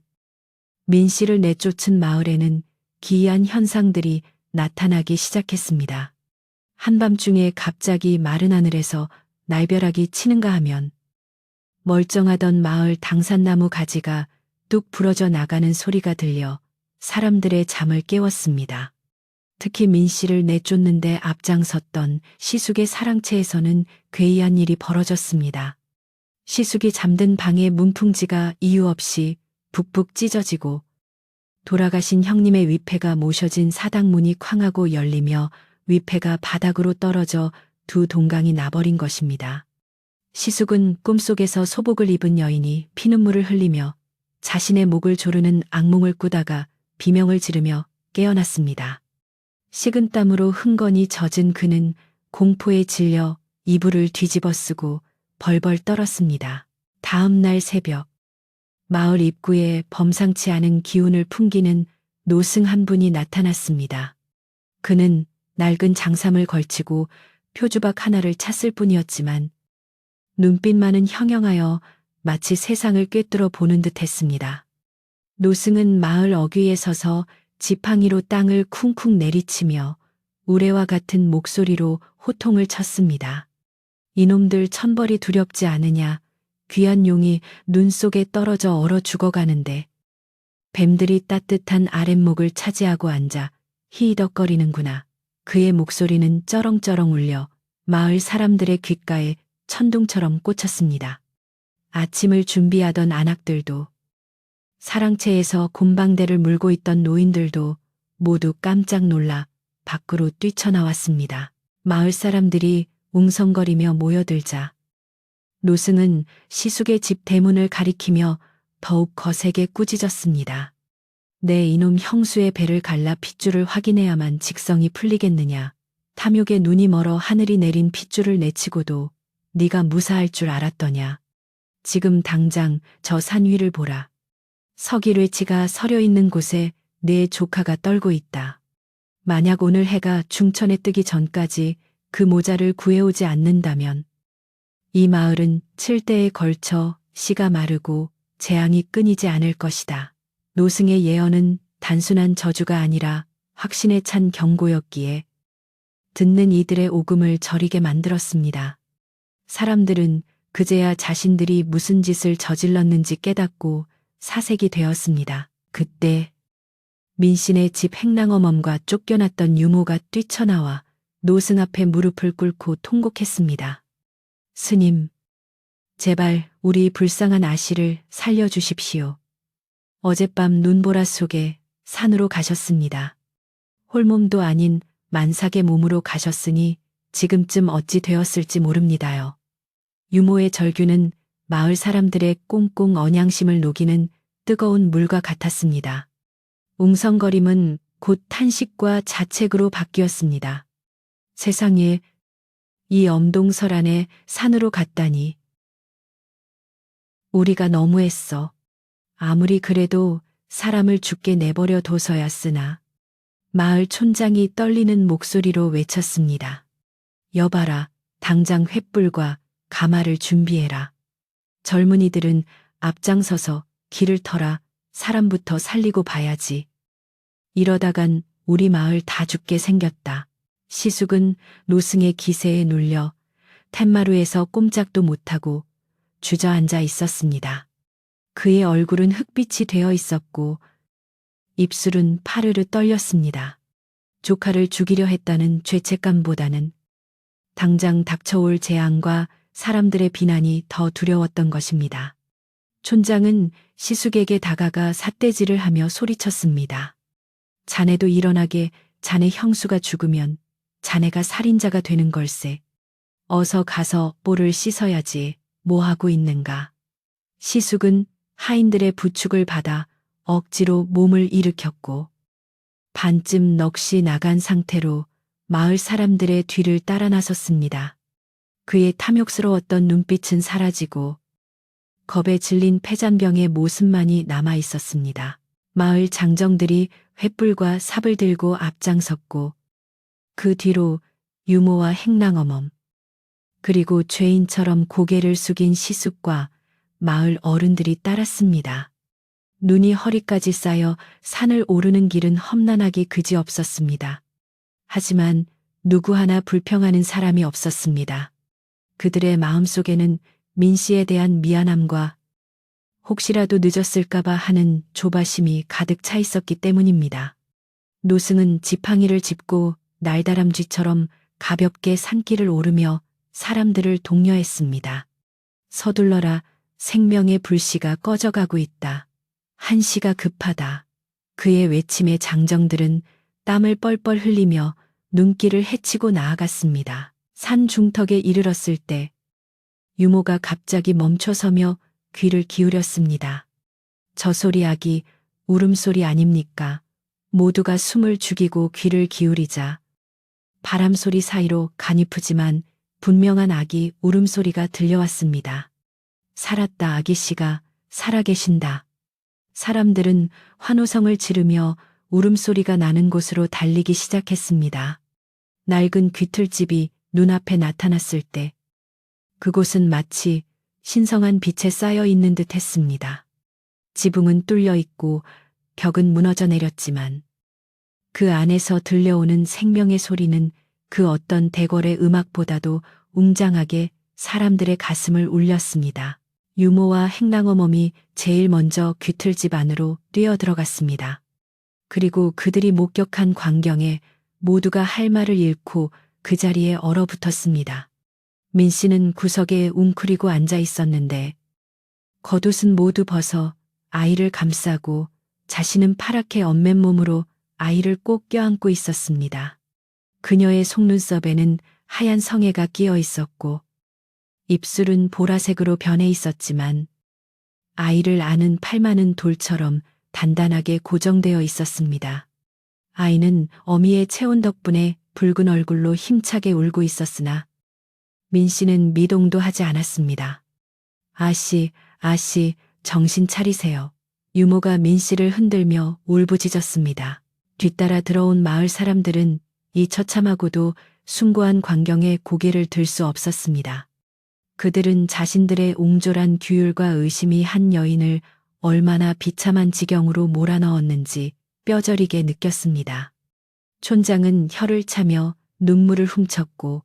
Speaker 1: 민 씨를 내쫓은 마을에는 기이한 현상들이 나타나기 시작했습니다. 한밤중에 갑자기 마른 하늘에서 날벼락이 치는가 하면 멀쩡하던 마을 당산나무 가지가 뚝 부러져 나가는 소리가 들려 사람들의 잠을 깨웠습니다. 특히 민 씨를 내쫓는데 앞장섰던 시숙의 사랑채에서는 괴이한 일이 벌어졌습니다. 시숙이 잠든 방의 문풍지가 이유 없이 북북 찢어지고 돌아가신 형님의 위패가 모셔진 사당문이 쾅하고 열리며 위패가 바닥으로 떨어져 두 동강이 나버린 것입니다. 시숙은 꿈속에서 소복을 입은 여인이 피눈물을 흘리며 자신의 목을 조르는 악몽을 꾸다가 비명을 지르며 깨어났습니다. 식은땀으로 흥건히 젖은 그는 공포에 질려 이불을 뒤집어 쓰고 벌벌 떨었습니다. 다음 날 새벽, 마을 입구에 범상치 않은 기운을 풍기는 노승 한 분이 나타났습니다. 그는 낡은 장삼을 걸치고 표주박 하나를 찼을 뿐이었지만 눈빛만은 형형하여 마치 세상을 꿰뚫어 보는 듯 했습니다. 노승은 마을 어귀에 서서 지팡이로 땅을 쿵쿵 내리치며 우레와 같은 목소리로 호통을 쳤습니다. 이놈들 천벌이 두렵지 않으냐. 귀한 용이 눈 속에 떨어져 얼어 죽어가는데 뱀들이 따뜻한 아랫목을 차지하고 앉아 히히덕거리는구나. 그의 목소리는 쩌렁쩌렁 울려 마을 사람들의 귓가에 천둥처럼 꽂혔습니다. 아침을 준비하던 안악들도, 사랑채에서 곰방대를 물고 있던 노인들도 모두 깜짝 놀라 밖으로 뛰쳐나왔습니다. 마을 사람들이 웅성거리며 모여들자 노승은 시숙의 집 대문을 가리키며 더욱 거세게 꾸짖었습니다. 내 이놈 형수의 배를 갈라 핏줄을 확인해야만 직성이 풀리겠느냐. 탐욕에 눈이 멀어 하늘이 내린 핏줄을 내치고도 네가 무사할 줄 알았더냐. 지금 당장 저 산 위를 보라. 서기뢰치가 서려 있는 곳에 내 조카가 떨고 있다. 만약 오늘 해가 중천에 뜨기 전까지 그 모자를 구해오지 않는다면 이 마을은 7대에 걸쳐 씨가 마르고 재앙이 끊이지 않을 것이다. 노승의 예언은 단순한 저주가 아니라 확신에 찬 경고였기에 듣는 이들의 오금을 저리게 만들었습니다. 사람들은 그제야 자신들이 무슨 짓을 저질렀는지 깨닫고 사색이 되었습니다. 그때 민신의 집 행랑어멈과 쫓겨났던 유모가 뛰쳐나와 노승 앞에 무릎을 꿇고 통곡했습니다. 스님, 제발 우리 불쌍한 아씨를 살려주십시오. 어젯밤 눈보라 속에 산으로 가셨습니다. 홀몸도 아닌 만삭의 몸으로 가셨으니 지금쯤 어찌 되었을지 모릅니다요. 유모의 절규는 마을 사람들의 꽁꽁 언양심을 녹이는 뜨거운 물과 같았습니다. 웅성거림은 곧 탄식과 자책으로 바뀌었습니다. 세상에, 이 엄동설 안에 산으로 갔다니. 우리가 너무했어. 아무리 그래도 사람을 죽게 내버려 둬서야 쓰나. 마을 촌장이 떨리는 목소리로 외쳤습니다. 여봐라, 당장 횃불과 가마를 준비해라. 젊은이들은 앞장서서 길을 터라. 사람부터 살리고 봐야지. 이러다간 우리 마을 다 죽게 생겼다. 시숙은 노승의 기세에 눌려 툇마루에서 꼼짝도 못하고 주저앉아 있었습니다. 그의 얼굴은 흙빛이 되어 있었고 입술은 파르르 떨렸습니다. 조카를 죽이려 했다는 죄책감보다는 당장 닥쳐올 재앙과 사람들의 비난이 더 두려웠던 것입니다. 촌장은 시숙에게 다가가 삿대질을 하며 소리쳤습니다. 자네도 일어나게. 자네 형수가 죽으면 자네가 살인자가 되는 걸세. 어서 가서 뽀를 씻어야지. 뭐하고 있는가. 시숙은 하인들의 부축을 받아 억지로 몸을 일으켰고 반쯤 넋이 나간 상태로 마을 사람들의 뒤를 따라 나섰습니다. 그의 탐욕스러웠던 눈빛은 사라지고 겁에 질린 폐잔병의 모습만이 남아 있었습니다. 마을 장정들이 횃불과 삽을 들고 앞장섰고 그 뒤로 유모와 행랑어멈 그리고 죄인처럼 고개를 숙인 시숙과 마을 어른들이 따랐습니다. 눈이 허리까지 쌓여 산을 오르는 길은 험난하기 그지없었습니다. 하지만 누구 하나 불평하는 사람이 없었습니다. 그들의 마음속에는 민씨에 대한 미안함과 혹시라도 늦었을까봐 하는 조바심이 가득 차 있었기 때문입니다. 노승은 지팡이를 짚고 날다람쥐처럼 가볍게 산길을 오르며 사람들을 독려했습니다. 서둘러라, 생명의 불씨가 꺼져가고 있다. 한시가 급하다. 그의 외침에 장정들은 땀을 뻘뻘 흘리며 눈길을 헤치고 나아갔습니다. 산 중턱에 이르렀을 때 유모가 갑자기 멈춰서며 귀를 기울였습니다. 저 소리 악이 울음소리 아닙니까? 모두가 숨을 죽이고 귀를 기울이자 바람소리 사이로 가냘프지만 분명한 아기 울음소리가 들려왔습니다. 살았다, 아기씨가 살아계신다. 사람들은 환호성을 지르며 울음소리가 나는 곳으로 달리기 시작했습니다. 낡은 귀틀집이 눈앞에 나타났을 때 그곳은 마치 신성한 빛에 쌓여 있는 듯 했습니다. 지붕은 뚫려 있고 벽은 무너져 내렸지만 그 안에서 들려오는 생명의 소리는 그 어떤 대궐의 음악보다도 웅장하게 사람들의 가슴을 울렸습니다. 유모와 행랑어멈이 제일 먼저 귀틀집 안으로 뛰어들어갔습니다. 그리고 그들이 목격한 광경에 모두가 할 말을 잃고 그 자리에 얼어붙었습니다. 민 씨는 구석에 웅크리고 앉아 있었는데 겉옷은 모두 벗어 아이를 감싸고 자신은 파랗게 언맨 몸으로 아이를 꼭 껴안고 있었습니다. 그녀의 속눈썹에는 하얀 성에가 끼어 있었고 입술은 보라색으로 변해 있었지만 아이를 안은 팔만은 돌처럼 단단하게 고정되어 있었습니다. 아이는 어미의 체온 덕분에 붉은 얼굴로 힘차게 울고 있었으나 민 씨는 미동도 하지 않았습니다. 아씨, 아씨, 정신 차리세요. 유모가 민 씨를 흔들며 울부짖었습니다. 뒤따라 들어온 마을 사람들은 이 처참하고도 숭고한 광경에 고개를 들 수 없었습니다. 그들은 자신들의 옹졸한 규율과 의심이 한 여인을 얼마나 비참한 지경으로 몰아넣었는지 뼈저리게 느꼈습니다. 촌장은 혀를 차며 눈물을 훔쳤고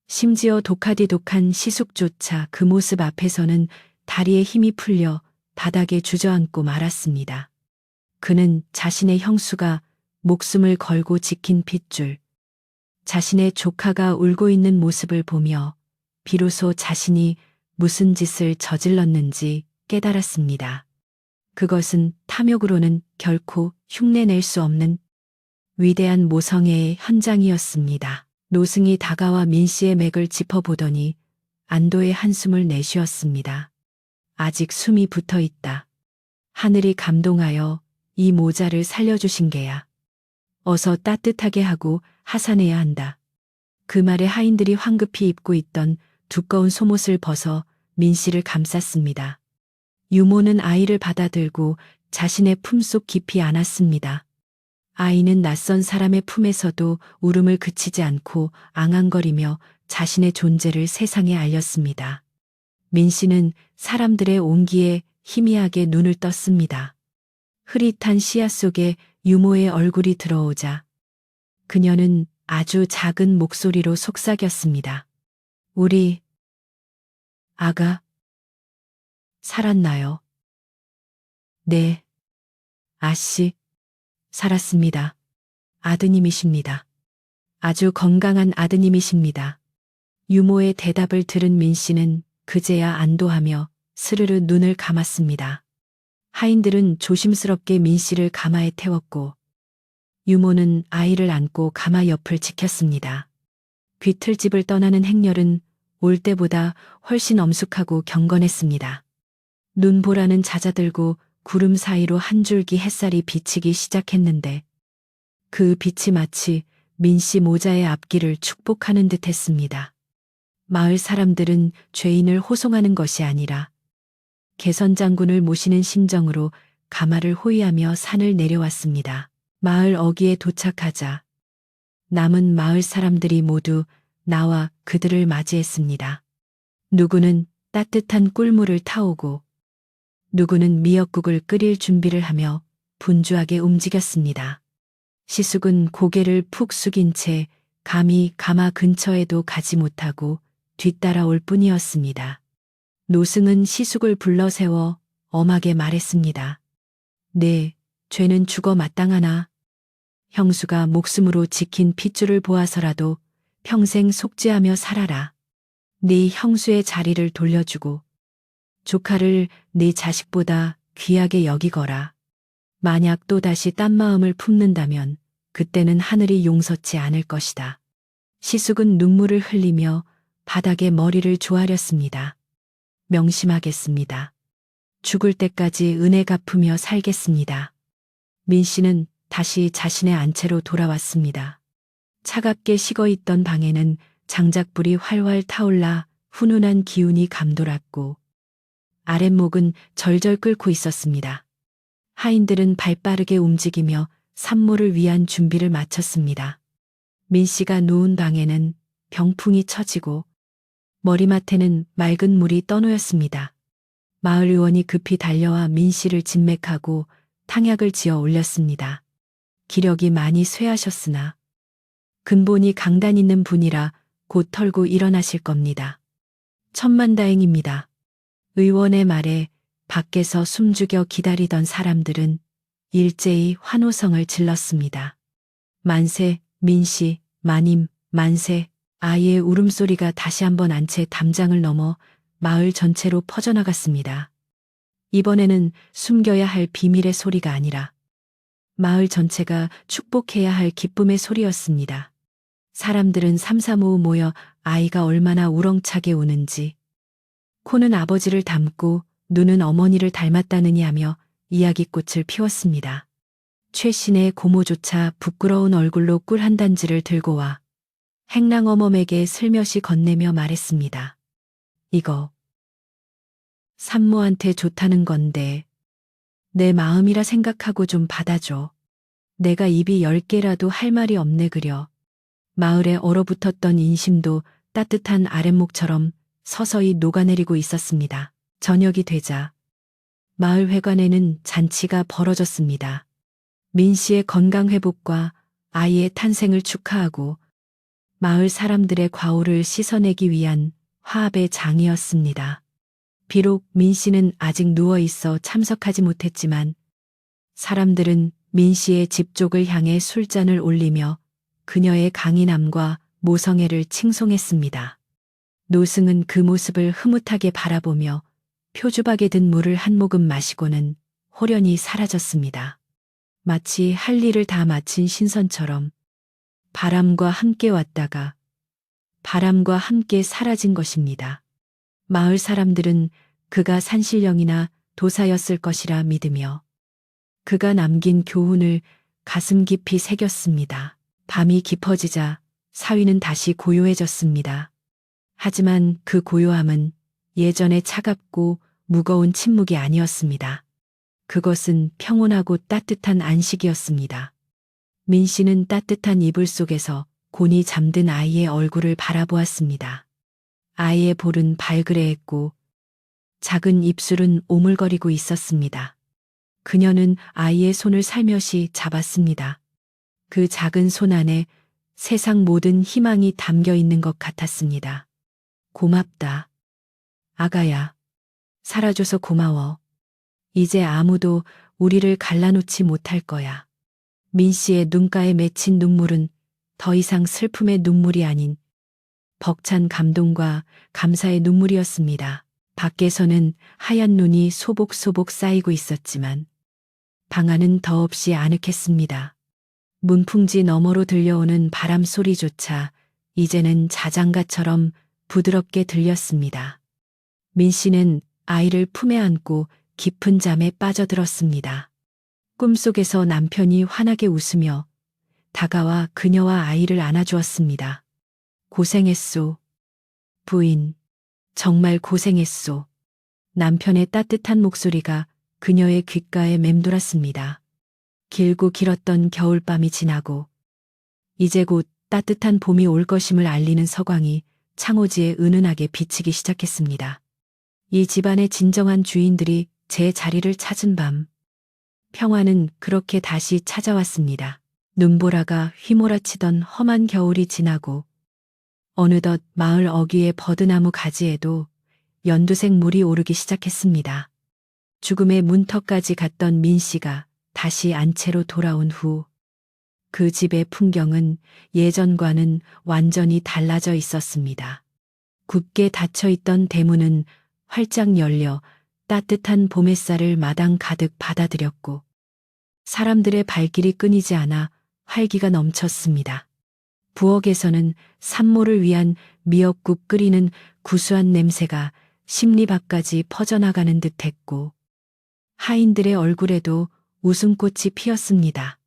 Speaker 1: 심지어 독하디독한 시숙조차 그 모습 앞에서는 다리에 힘이 풀려 바닥에 주저앉고 말았습니다. 그는 자신의 형수가 목숨을 걸고 지킨 핏줄, 자신의 조카가 울고 있는 모습을 보며 비로소 자신이 무슨 짓을 저질렀는지 깨달았습니다. 그것은 탐욕으로는 결코 흉내낼 수 없는 위대한 모성애의 현장이었습니다. 노승이 다가와 민 씨의 맥을 짚어보더니 안도의 한숨을 내쉬었습니다. 아직 숨이 붙어 있다. 하늘이 감동하여 이 모자를 살려주신 게야. 어서 따뜻하게 하고 하산해야 한다. 그 말에 하인들이 황급히 입고 있던 두꺼운 속옷을 벗어 민 씨를 감쌌습니다. 유모는 아이를 받아들고 자신의 품속 깊이 안았습니다. 아이는 낯선 사람의 품에서도 울음을 그치지 않고 앙앙거리며 자신의 존재를 세상에 알렸습니다. 민 씨는 사람들의 온기에 희미하게 눈을 떴습니다. 흐릿한 시야 속에 유모의 얼굴이 들어오자 그녀는 아주 작은 목소리로 속삭였습니다. 우리 아가 살았나요? 네, 아씨 살았습니다. 아드님이십니다. 아주 건강한 아드님이십니다. 유모의 대답을 들은 민 씨는 그제야 안도하며 스르르 눈을 감았습니다. 하인들은 조심스럽게 민 씨를 가마에 태웠고 유모는 아이를 안고 가마 옆을 지켰습니다. 귀틀집을 떠나는 행렬은 올 때보다 훨씬 엄숙하고 경건했습니다. 눈보라는 잦아들고 구름 사이로 한 줄기 햇살이 비치기 시작했는데 그 빛이 마치 민 씨 모자의 앞길을 축복하는 듯 했습니다. 마을 사람들은 죄인을 호송하는 것이 아니라 개선장군을 모시는 심정으로 가마를 호위하며 산을 내려왔습니다. 마을 어귀에 도착하자 남은 마을 사람들이 모두 나와 그들을 맞이했습니다. 누구는 따뜻한 꿀물을 타오고 누구는 미역국을 끓일 준비를 하며 분주하게 움직였습니다. 시숙은 고개를 푹 숙인 채 감히 가마 근처에도 가지 못하고 뒤따라올 뿐이었습니다. 노승은 시숙을 불러 세워 엄하게 말했습니다. 네, 죄는 죽어 마땅하나 형수가 목숨으로 지킨 핏줄을 보아서라도 평생 속죄하며 살아라. 네 형수의 자리를 돌려주고 조카를 네 자식보다 귀하게 여기거라. 만약 또다시 딴 마음을 품는다면 그때는 하늘이 용서치 않을 것이다. 시숙은 눈물을 흘리며 바닥에 머리를 조아렸습니다. 명심하겠습니다. 죽을 때까지 은혜 갚으며 살겠습니다. 민 씨는 다시 자신의 안채로 돌아왔습니다. 차갑게 식어있던 방에는 장작불이 활활 타올라 훈훈한 기운이 감돌았고 아랫목은 절절 끓고 있었습니다. 하인들은 발빠르게 움직이며 산모를 위한 준비를 마쳤습니다. 민 씨가 누운 방에는 병풍이 처지고 머리맡에는 맑은 물이 떠놓였습니다. 마을 의원이 급히 달려와 민 씨를 진맥하고 탕약을 지어 올렸습니다. 기력이 많이 쇠하셨으나 근본이 강단 있는 분이라 곧 털고 일어나실 겁니다. 천만다행입니다. 의원의 말에 밖에서 숨죽여 기다리던 사람들은 일제히 환호성을 질렀습니다. 만세, 민씨, 마님, 만세, 아이의 울음소리가 다시 한번 안채 담장을 넘어 마을 전체로 퍼져나갔습니다. 이번에는 숨겨야 할 비밀의 소리가 아니라 마을 전체가 축복해야 할 기쁨의 소리였습니다. 사람들은 삼삼오오 모여 아이가 얼마나 우렁차게 우는지, 코는 아버지를 닮고 눈은 어머니를 닮았다느니 하며 이야기꽃을 피웠습니다. 최신의 고모조차 부끄러운 얼굴로 꿀 한 단지를 들고 와 행랑어멈에게 슬며시 건네며 말했습니다. 이거 산모한테 좋다는 건데 내 마음이라 생각하고 좀 받아줘. 내가 입이 10개라도 할 말이 없네 그려. 마을에 얼어붙었던 인심도 따뜻한 아랫목처럼 서서히 녹아내리고 있었습니다. 저녁이 되자 마을 회관에는 잔치가 벌어졌습니다. 민 씨의 건강 회복과 아이의 탄생을 축하하고 마을 사람들의 과오를 씻어내기 위한 화합의 장이었습니다. 비록 민 씨는 아직 누워 있어 참석하지 못했지만 사람들은 민 씨의 집족을 향해 술잔을 올리며 그녀의 강인함과 모성애를 칭송했습니다. 노승은 그 모습을 흐뭇하게 바라보며 표주박에 든 물을 한 모금 마시고는 호련히 사라졌습니다. 마치 할 일을 다 마친 신선처럼 바람과 함께 왔다가 바람과 함께 사라진 것입니다. 마을 사람들은 그가 산신령이나 도사였을 것이라 믿으며 그가 남긴 교훈을 가슴 깊이 새겼습니다. 밤이 깊어지자 사위는 다시 고요해졌습니다. 하지만 그 고요함은 예전의 차갑고 무거운 침묵이 아니었습니다. 그것은 평온하고 따뜻한 안식이었습니다. 민 씨는 따뜻한 이불 속에서 곤히 잠든 아이의 얼굴을 바라보았습니다. 아이의 볼은 발그레했고 작은 입술은 오물거리고 있었습니다. 그녀는 아이의 손을 살며시 잡았습니다. 그 작은 손 안에 세상 모든 희망이 담겨 있는 것 같았습니다. 고맙다. 아가야. 살아줘서 고마워. 이제 아무도 우리를 갈라놓지 못할 거야. 민 씨의 눈가에 맺힌 눈물은 더 이상 슬픔의 눈물이 아닌 벅찬 감동과 감사의 눈물이었습니다. 밖에서는 하얀 눈이 소복소복 쌓이고 있었지만 방 안은 더없이 아늑했습니다. 문풍지 너머로 들려오는 바람 소리조차 이제는 자장가처럼 부드럽게 들렸습니다. 민 씨는 아이를 품에 안고 깊은 잠에 빠져들었습니다. 꿈속에서 남편이 환하게 웃으며 다가와 그녀와 아이를 안아주었습니다. 고생했소. 부인, 정말 고생했소. 남편의 따뜻한 목소리가 그녀의 귓가에 맴돌았습니다. 길고 길었던 겨울밤이 지나고 이제 곧 따뜻한 봄이 올 것임을 알리는 서광이 창호지에 은은하게 비치기 시작했습니다. 이 집안의 진정한 주인들이 제 자리를 찾은 밤, 평화는 그렇게 다시 찾아왔습니다. 눈보라가 휘몰아치던 험한 겨울이 지나고 어느덧 마을 어귀의 버드나무 가지에도 연두색 물이 오르기 시작했습니다. 죽음의 문턱까지 갔던 민 씨가 다시 안채로 돌아온 후 그 집의 풍경은 예전과는 완전히 달라져 있었습니다. 굳게 닫혀있던 대문은 활짝 열려 따뜻한 봄 햇살을 마당 가득 받아들였고 사람들의 발길이 끊이지 않아 활기가 넘쳤습니다. 부엌에서는 산모를 위한 미역국 끓이는 구수한 냄새가 심리 밖까지 퍼져나가는 듯했고 하인들의 얼굴에도 웃음꽃이 피었습니다.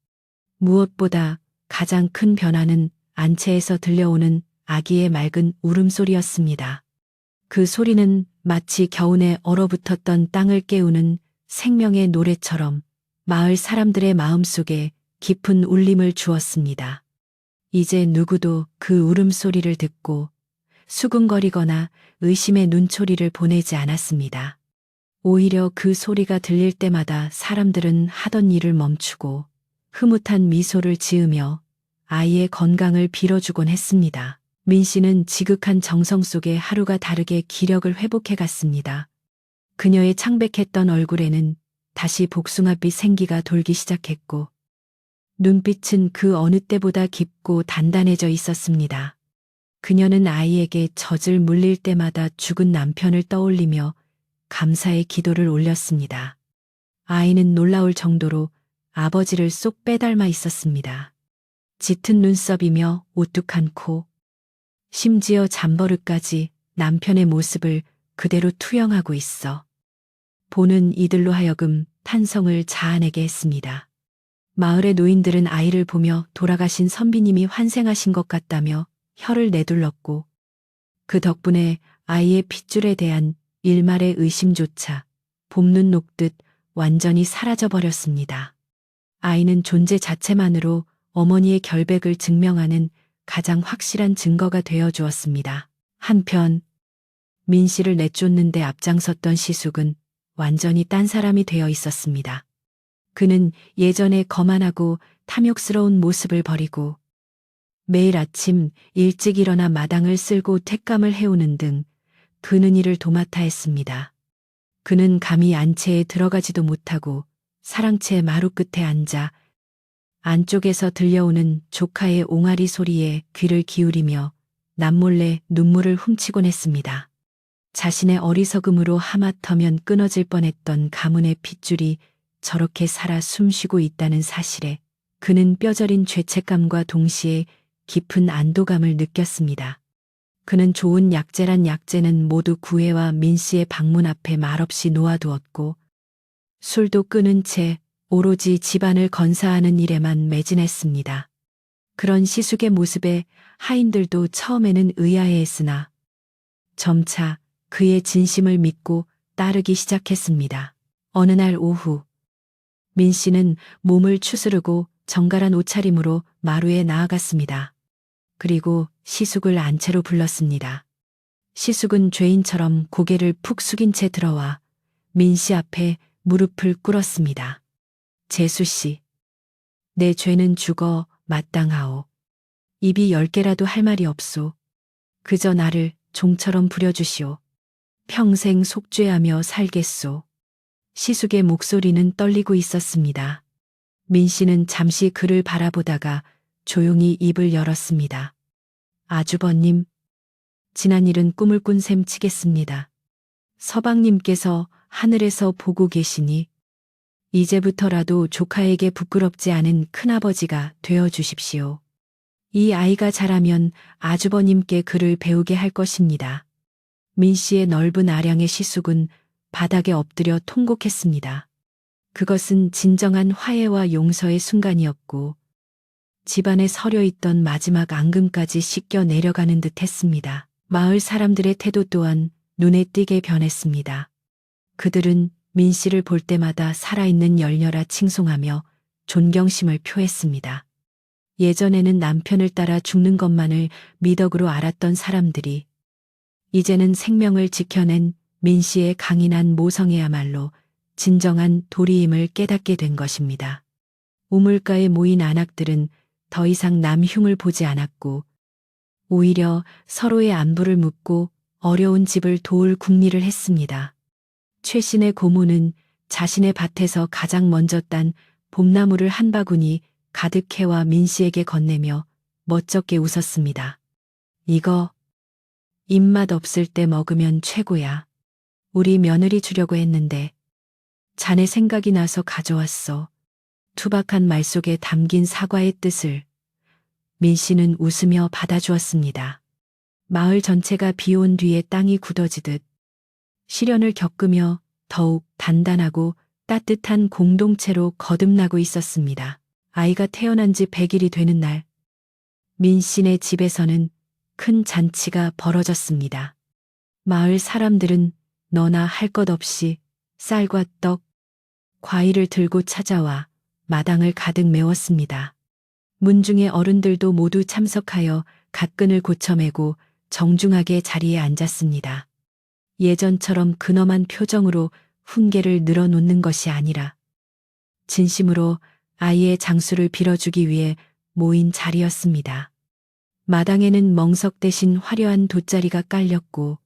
Speaker 1: 무엇보다 가장 큰 변화는 안채에서 들려오는 아기의 맑은 울음소리였습니다. 그 소리는 마치 겨우내 얼어붙었던 땅을 깨우는 생명의 노래처럼 마을 사람들의 마음속에 깊은 울림을 주었습니다. 이제 누구도 그 울음소리를 듣고 수근거리거나 의심의 눈초리를 보내지 않았습니다. 오히려 그 소리가 들릴 때마다 사람들은 하던 일을 멈추고 흐뭇한 미소를 지으며 아이의 건강을 빌어주곤 했습니다. 민 씨는 지극한 정성 속에 하루가 다르게 기력을 회복해 갔습니다. 그녀의 창백했던 얼굴에는 다시 복숭아빛 생기가 돌기 시작했고 눈빛은 그 어느 때보다 깊고 단단해져 있었습니다. 그녀는 아이에게 젖을 물릴 때마다 죽은 남편을 떠올리며 감사의 기도를 올렸습니다. 아이는 놀라울 정도로 아버지를 쏙 빼닮아 있었습니다. 짙은 눈썹이며 오뚝한 코, 심지어 잠버릇까지 남편의 모습을 그대로 투영하고 있어 보는 이들로 하여금 탄성을 자아내게 했습니다. 마을의 노인들은 아이를 보며 돌아가신 선비님이 환생하신 것 같다며 혀를 내둘렀고 그 덕분에 아이의 핏줄에 대한 일말의 의심조차 봄눈 녹듯 완전히 사라져버렸습니다. 아이는 존재 자체만으로 어머니의 결백을 증명하는 가장 확실한 증거가 되어 주었습니다. 한편 민 씨를 내쫓는데 앞장섰던 시숙은 완전히 딴 사람이 되어 있었습니다. 그는 예전의 거만하고 탐욕스러운 모습을 버리고 매일 아침 일찍 일어나 마당을 쓸고 택감을 해오는 등 그는 일을 도맡아 했습니다. 그는 감히 안채에 들어가지도 못하고 사랑채 마루 끝에 앉아 안쪽에서 들려오는 조카의 옹알이 소리에 귀를 기울이며 남몰래 눈물을 훔치곤 했습니다. 자신의 어리석음으로 하마터면 끊어질 뻔했던 가문의 핏줄이 저렇게 살아 숨쉬고 있다는 사실에 그는 뼈저린 죄책감과 동시에 깊은 안도감을 느꼈습니다. 그는 좋은 약재란 약재는 모두 구애와 민 씨의 방문 앞에 말없이 놓아두었고 술도 끊은 채 오로지 집안을 건사하는 일에만 매진했습니다. 그런 시숙의 모습에 하인들도 처음에는 의아해했으나 점차 그의 진심을 믿고 따르기 시작했습니다. 어느 날 오후 민 씨는 몸을 추스르고 정갈한 옷차림으로 마루에 나아갔습니다. 그리고 시숙을 안채로 불렀습니다. 시숙은 죄인처럼 고개를 푹 숙인 채 들어와 민 씨 앞에 무릎을 꿇었습니다. 재수 씨, 내 죄는 죽어 마땅하오. 입이 10개라도 할 말이 없소. 그저 나를 종처럼 부려주시오. 평생 속죄하며 살겠소. 시숙의 목소리는 떨리고 있었습니다. 민 씨는 잠시 그를 바라보다가 조용히 입을 열었습니다. 아주버님, 지난 일은 꿈을 꾼 셈 치겠습니다. 서방님께서 하늘에서 보고 계시니 이제부터라도 조카에게 부끄럽지 않은 큰아버지가 되어 주십시오. 이 아이가 자라면 아주버님께 글을 배우게 할 것입니다. 민 씨의 넓은 아량의 시숙은 바닥에 엎드려 통곡했습니다. 그것은 진정한 화해와 용서의 순간이었고 집안에 서려 있던 마지막 앙금까지 씻겨 내려가는 듯 했습니다. 마을 사람들의 태도 또한 눈에 띄게 변했습니다. 그들은 민 씨를 볼 때마다 살아있는 열녀라 칭송하며 존경심을 표했습니다. 예전에는 남편을 따라 죽는 것만을 미덕으로 알았던 사람들이 이제는 생명을 지켜낸 민 씨의 강인한 모성애야말로 진정한 도리임을 깨닫게 된 것입니다. 우물가에 모인 안악들은 더 이상 남 흉을 보지 않았고 오히려 서로의 안부를 묻고 어려운 집을 도울 궁리를 했습니다. 최신의 고모는 자신의 밭에서 가장 먼저 딴 봄나무를 한 바구니 가득 해와 민 씨에게 건네며 멋쩍게 웃었습니다. 이거 입맛 없을 때 먹으면 최고야. 우리 며느리 주려고 했는데 자네 생각이 나서 가져왔어. 투박한 말 속에 담긴 사과의 뜻을 민 씨는 웃으며 받아주었습니다. 마을 전체가 비온 뒤에 땅이 굳어지듯 시련을 겪으며 더욱 단단하고 따뜻한 공동체로 거듭나고 있었습니다. 아이가 태어난 지 100일이 되는 날, 민 씨네 집에서는 큰 잔치가 벌어졌습니다. 마을 사람들은 너나 할 것 없이 쌀과 떡, 과일을 들고 찾아와 마당을 가득 메웠습니다. 문중의 어른들도 모두 참석하여 갓근을 고쳐매고 정중하게 자리에 앉았습니다. 예전처럼 근엄한 표정으로 훈계를 늘어놓는 것이 아니라 진심으로 아이의 장수를 빌어주기 위해 모인 자리였습니다. 마당에는 멍석 대신 화려한 돗자리가 깔렸고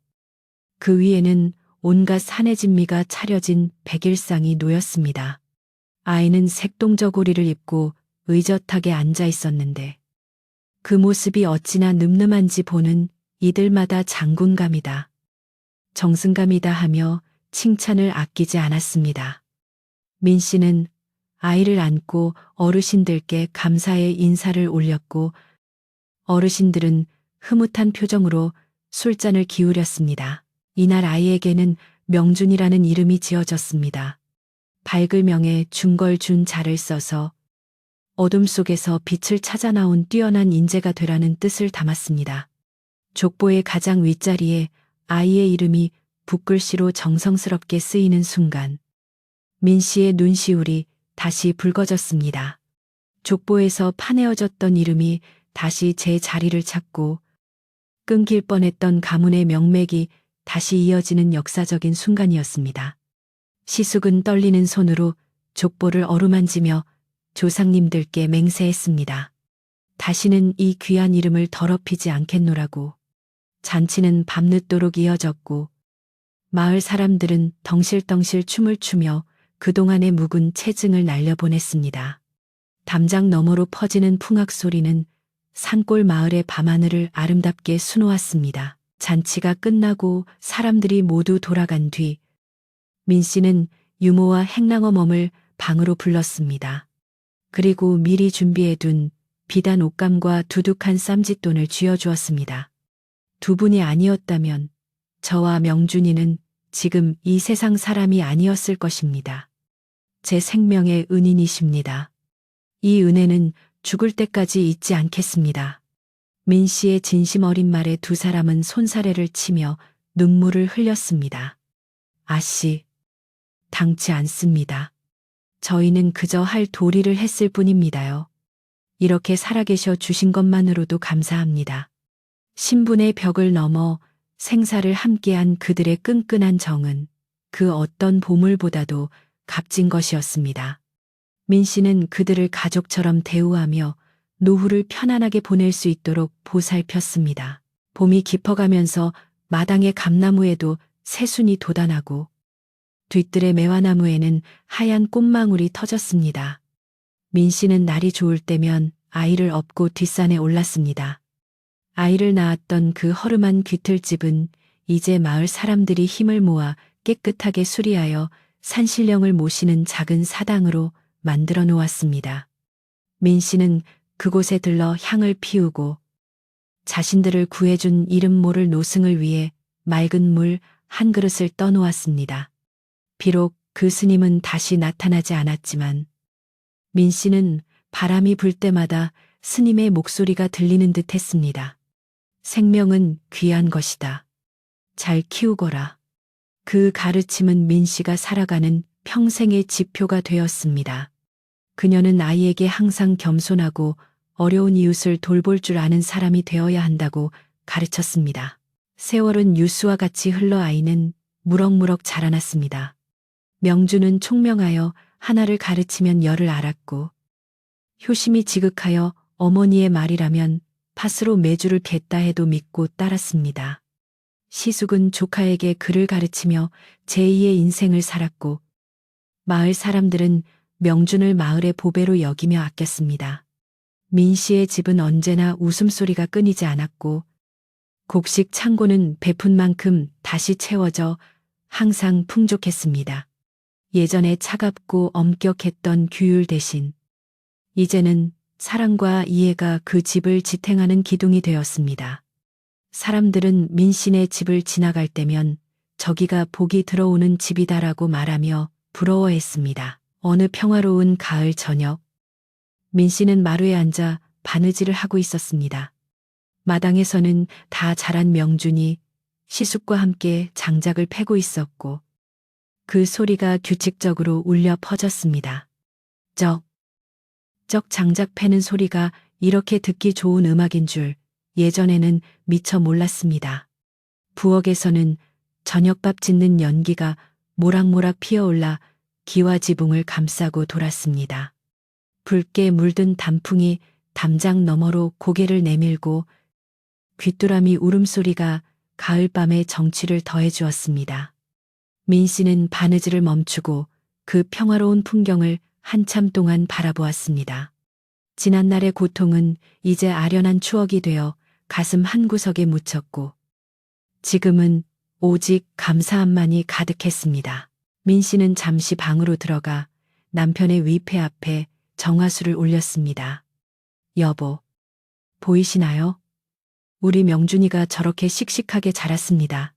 Speaker 1: 그 위에는 온갖 산의 진미가 차려진 백일상이 놓였습니다. 아이는 색동저고리를 입고 의젓하게 앉아 있었는데 그 모습이 어찌나 늠름한지 보는 이들마다 장군감이다, 정승감이다 하며 칭찬을 아끼지 않았습니다. 민 씨는 아이를 안고 어르신들께 감사의 인사를 올렸고 어르신들은 흐뭇한 표정으로 술잔을 기울였습니다. 이날 아이에게는 명준이라는 이름이 지어졌습니다. 밝을 명에 준걸준 자를 써서 어둠 속에서 빛을 찾아 나온 뛰어난 인재가 되라는 뜻을 담았습니다. 족보의 가장 윗자리에 아이의 이름이 붓글씨로 정성스럽게 쓰이는 순간 민 씨의 눈시울이 다시 붉어졌습니다. 족보에서 파내어졌던 이름이 다시 제 자리를 찾고 끊길 뻔했던 가문의 명맥이 다시 이어지는 역사적인 순간이었습니다. 시숙은 떨리는 손으로 족보를 어루만지며 조상님들께 맹세했습니다. 다시는 이 귀한 이름을 더럽히지 않겠노라고. 잔치는 밤늦도록 이어졌고 마을 사람들은 덩실덩실 춤을 추며 그동안의 묵은 체증을 날려보냈습니다. 담장 너머로 퍼지는 풍악 소리는 산골 마을의 밤하늘을 아름답게 수놓았습니다. 잔치가 끝나고 사람들이 모두 돌아간 뒤 민 씨는 유모와 행랑어멈을 방으로 불렀습니다. 그리고 미리 준비해둔 비단 옷감과 두둑한 쌈짓돈을 쥐어주었습니다. 두 분이 아니었다면 저와 명준이는 지금 이 세상 사람이 아니었을 것입니다. 제 생명의 은인이십니다. 이 은혜는 죽을 때까지 잊지 않겠습니다. 민 씨의 진심 어린 말에 두 사람은 손사래를 치며 눈물을 흘렸습니다. 아씨, 당치 않습니다. 저희는 그저 할 도리를 했을 뿐입니다요. 이렇게 살아계셔 주신 것만으로도 감사합니다. 신분의 벽을 넘어 생사를 함께한 그들의 끈끈한 정은 그 어떤 보물보다도 값진 것이었습니다. 민 씨는 그들을 가족처럼 대우하며 노후를 편안하게 보낼 수 있도록 보살폈습니다. 봄이 깊어가면서 마당의 감나무에도 새순이 돋아나고 뒤뜰의 매화나무에는 하얀 꽃망울이 터졌습니다. 민 씨는 날이 좋을 때면 아이를 업고 뒷산에 올랐습니다. 아이를 낳았던 그 허름한 귀틀집은 이제 마을 사람들이 힘을 모아 깨끗하게 수리하여 산신령을 모시는 작은 사당으로 만들어 놓았습니다. 민 씨는 그곳에 들러 향을 피우고 자신들을 구해준 이름 모를 노승을 위해 맑은 물 한 그릇을 떠놓았습니다. 비록 그 스님은 다시 나타나지 않았지만 민 씨는 바람이 불 때마다 스님의 목소리가 들리는 듯 했습니다. 생명은 귀한 것이다. 잘 키우거라. 그 가르침은 민 씨가 살아가는 평생의 지표가 되었습니다. 그녀는 아이에게 항상 겸손하고 어려운 이웃을 돌볼 줄 아는 사람이 되어야 한다고 가르쳤습니다. 세월은 유수와 같이 흘러 아이는 무럭무럭 자라났습니다. 명주는 총명하여 하나를 가르치면 열을 알았고 효심이 지극하여 어머니의 말이라면 팥으로 메주를 뱉다 해도 믿고 따랐습니다. 시숙은 조카에게 글을 가르치며 제2의 인생을 살았고 마을 사람들은 명준을 마을의 보배로 여기며 아꼈습니다. 민 씨의 집은 언제나 웃음소리가 끊이지 않았고 곡식 창고는 베푼 만큼 다시 채워져 항상 풍족했습니다. 예전에 차갑고 엄격했던 규율 대신 이제는 사랑과 이해가 그 집을 지탱하는 기둥이 되었습니다. 사람들은 민씨네 집을 지나갈 때면 저기가 복이 들어오는 집이다라고 말하며 부러워했습니다. 어느 평화로운 가을 저녁, 민씨는 마루에 앉아 바느질을 하고 있었습니다. 마당에서는 다 자란 명준이 시숙과 함께 장작을 패고 있었고 그 소리가 규칙적으로 울려 퍼졌습니다. 쩍 장작 패는 소리가 이렇게 듣기 좋은 음악인 줄 예전에는 미처 몰랐습니다. 부엌에서는 저녁밥 짓는 연기가 모락모락 피어올라 기와 지붕을 감싸고 돌았습니다. 붉게 물든 단풍이 담장 너머로 고개를 내밀고 귀뚜라미 울음소리가 가을밤의 정취를 더해주었습니다. 민 씨는 바느질을 멈추고 그 평화로운 풍경을 한참 동안 바라보았습니다. 지난날의 고통은 이제 아련한 추억이 되어 가슴 한구석에 묻혔고 지금은 오직 감사함만이 가득했습니다. 민 씨는 잠시 방으로 들어가 남편의 위패 앞에 정화수를 올렸습니다. 여보, 보이시나요? 우리 명준이가 저렇게 씩씩하게 자랐습니다.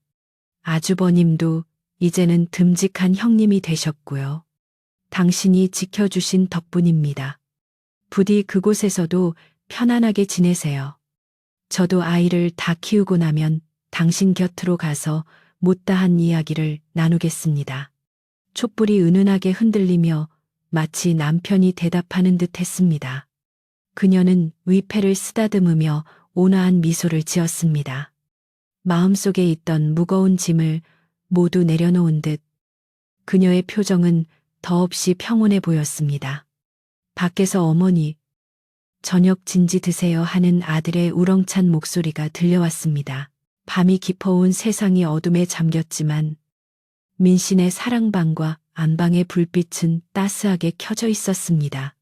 Speaker 1: 아주버님도 이제는 듬직한 형님이 되셨고요. 당신이 지켜주신 덕분입니다. 부디 그곳에서도 편안하게 지내세요. 저도 아이를 다 키우고 나면 당신 곁으로 가서 못다한 이야기를 나누겠습니다. 촛불이 은은하게 흔들리며 마치 남편이 대답하는 듯 했습니다. 그녀는 위패를 쓰다듬으며 온화한 미소를 지었습니다. 마음속에 있던 무거운 짐을 모두 내려놓은 듯 그녀의 표정은 더없이 평온해 보였습니다. 밖에서 어머니, 저녁 진지 드세요 하는 아들의 우렁찬 목소리가 들려왔습니다. 밤이 깊어온 세상이 어둠에 잠겼지만 민신의 사랑방과 안방의 불빛은 따스하게 켜져 있었습니다.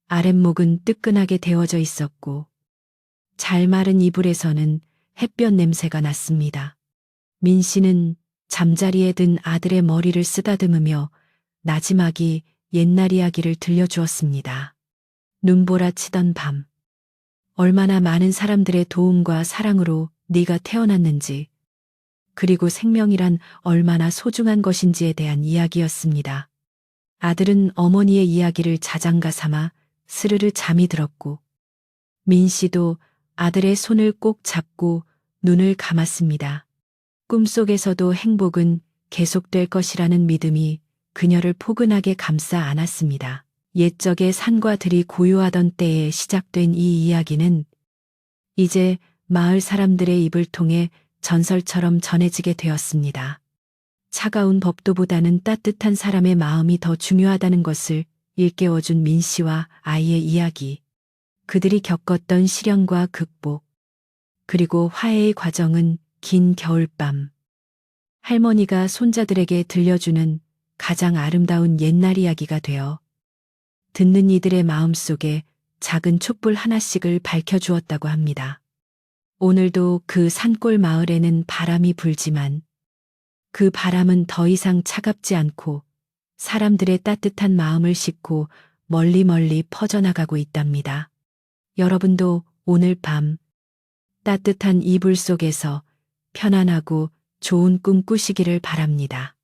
Speaker 1: 아랫목은 뜨끈하게 데워져 있었고 잘 마른 이불에서는 햇볕 냄새가 났습니다. 민 씨는 잠자리에 든 아들의 머리를 쓰다듬으며 나지막이 옛날 이야기를 들려주었습니다. 눈보라 치던 밤, 얼마나 많은 사람들의 도움과 사랑으로 네가 태어났는지, 그리고 생명이란 얼마나 소중한 것인지에 대한 이야기였습니다. 아들은 어머니의 이야기를 자장가 삼아 스르르 잠이 들었고, 민 씨도 아들의 손을 꼭 잡고 눈을 감았습니다. 꿈속에서도 행복은 계속될 것이라는 믿음이 그녀를 포근하게 감싸 안았습니다. 옛적의 산과 들이 고요하던 때에 시작된 이 이야기는 이제 마을 사람들의 입을 통해 전설처럼 전해지게 되었습니다. 차가운 법도보다는 따뜻한 사람의 마음이 더 중요하다는 것을 일깨워준 민 씨와 아이의 이야기. 그들이 겪었던 시련과 극복, 그리고 화해의 과정은 긴 겨울밤. 할머니가 손자들에게 들려주는 가장 아름다운 옛날 이야기가 되어 듣는 이들의 마음속에 작은 촛불 하나씩을 밝혀주었다고 합니다. 오늘도 그 산골 마을에는 바람이 불지만 그 바람은 더 이상 차갑지 않고 사람들의 따뜻한 마음을 싣고 멀리 멀리 퍼져나가고 있답니다. 여러분도 오늘 밤 따뜻한 이불 속에서 편안하고 좋은 꿈 꾸시기를 바랍니다.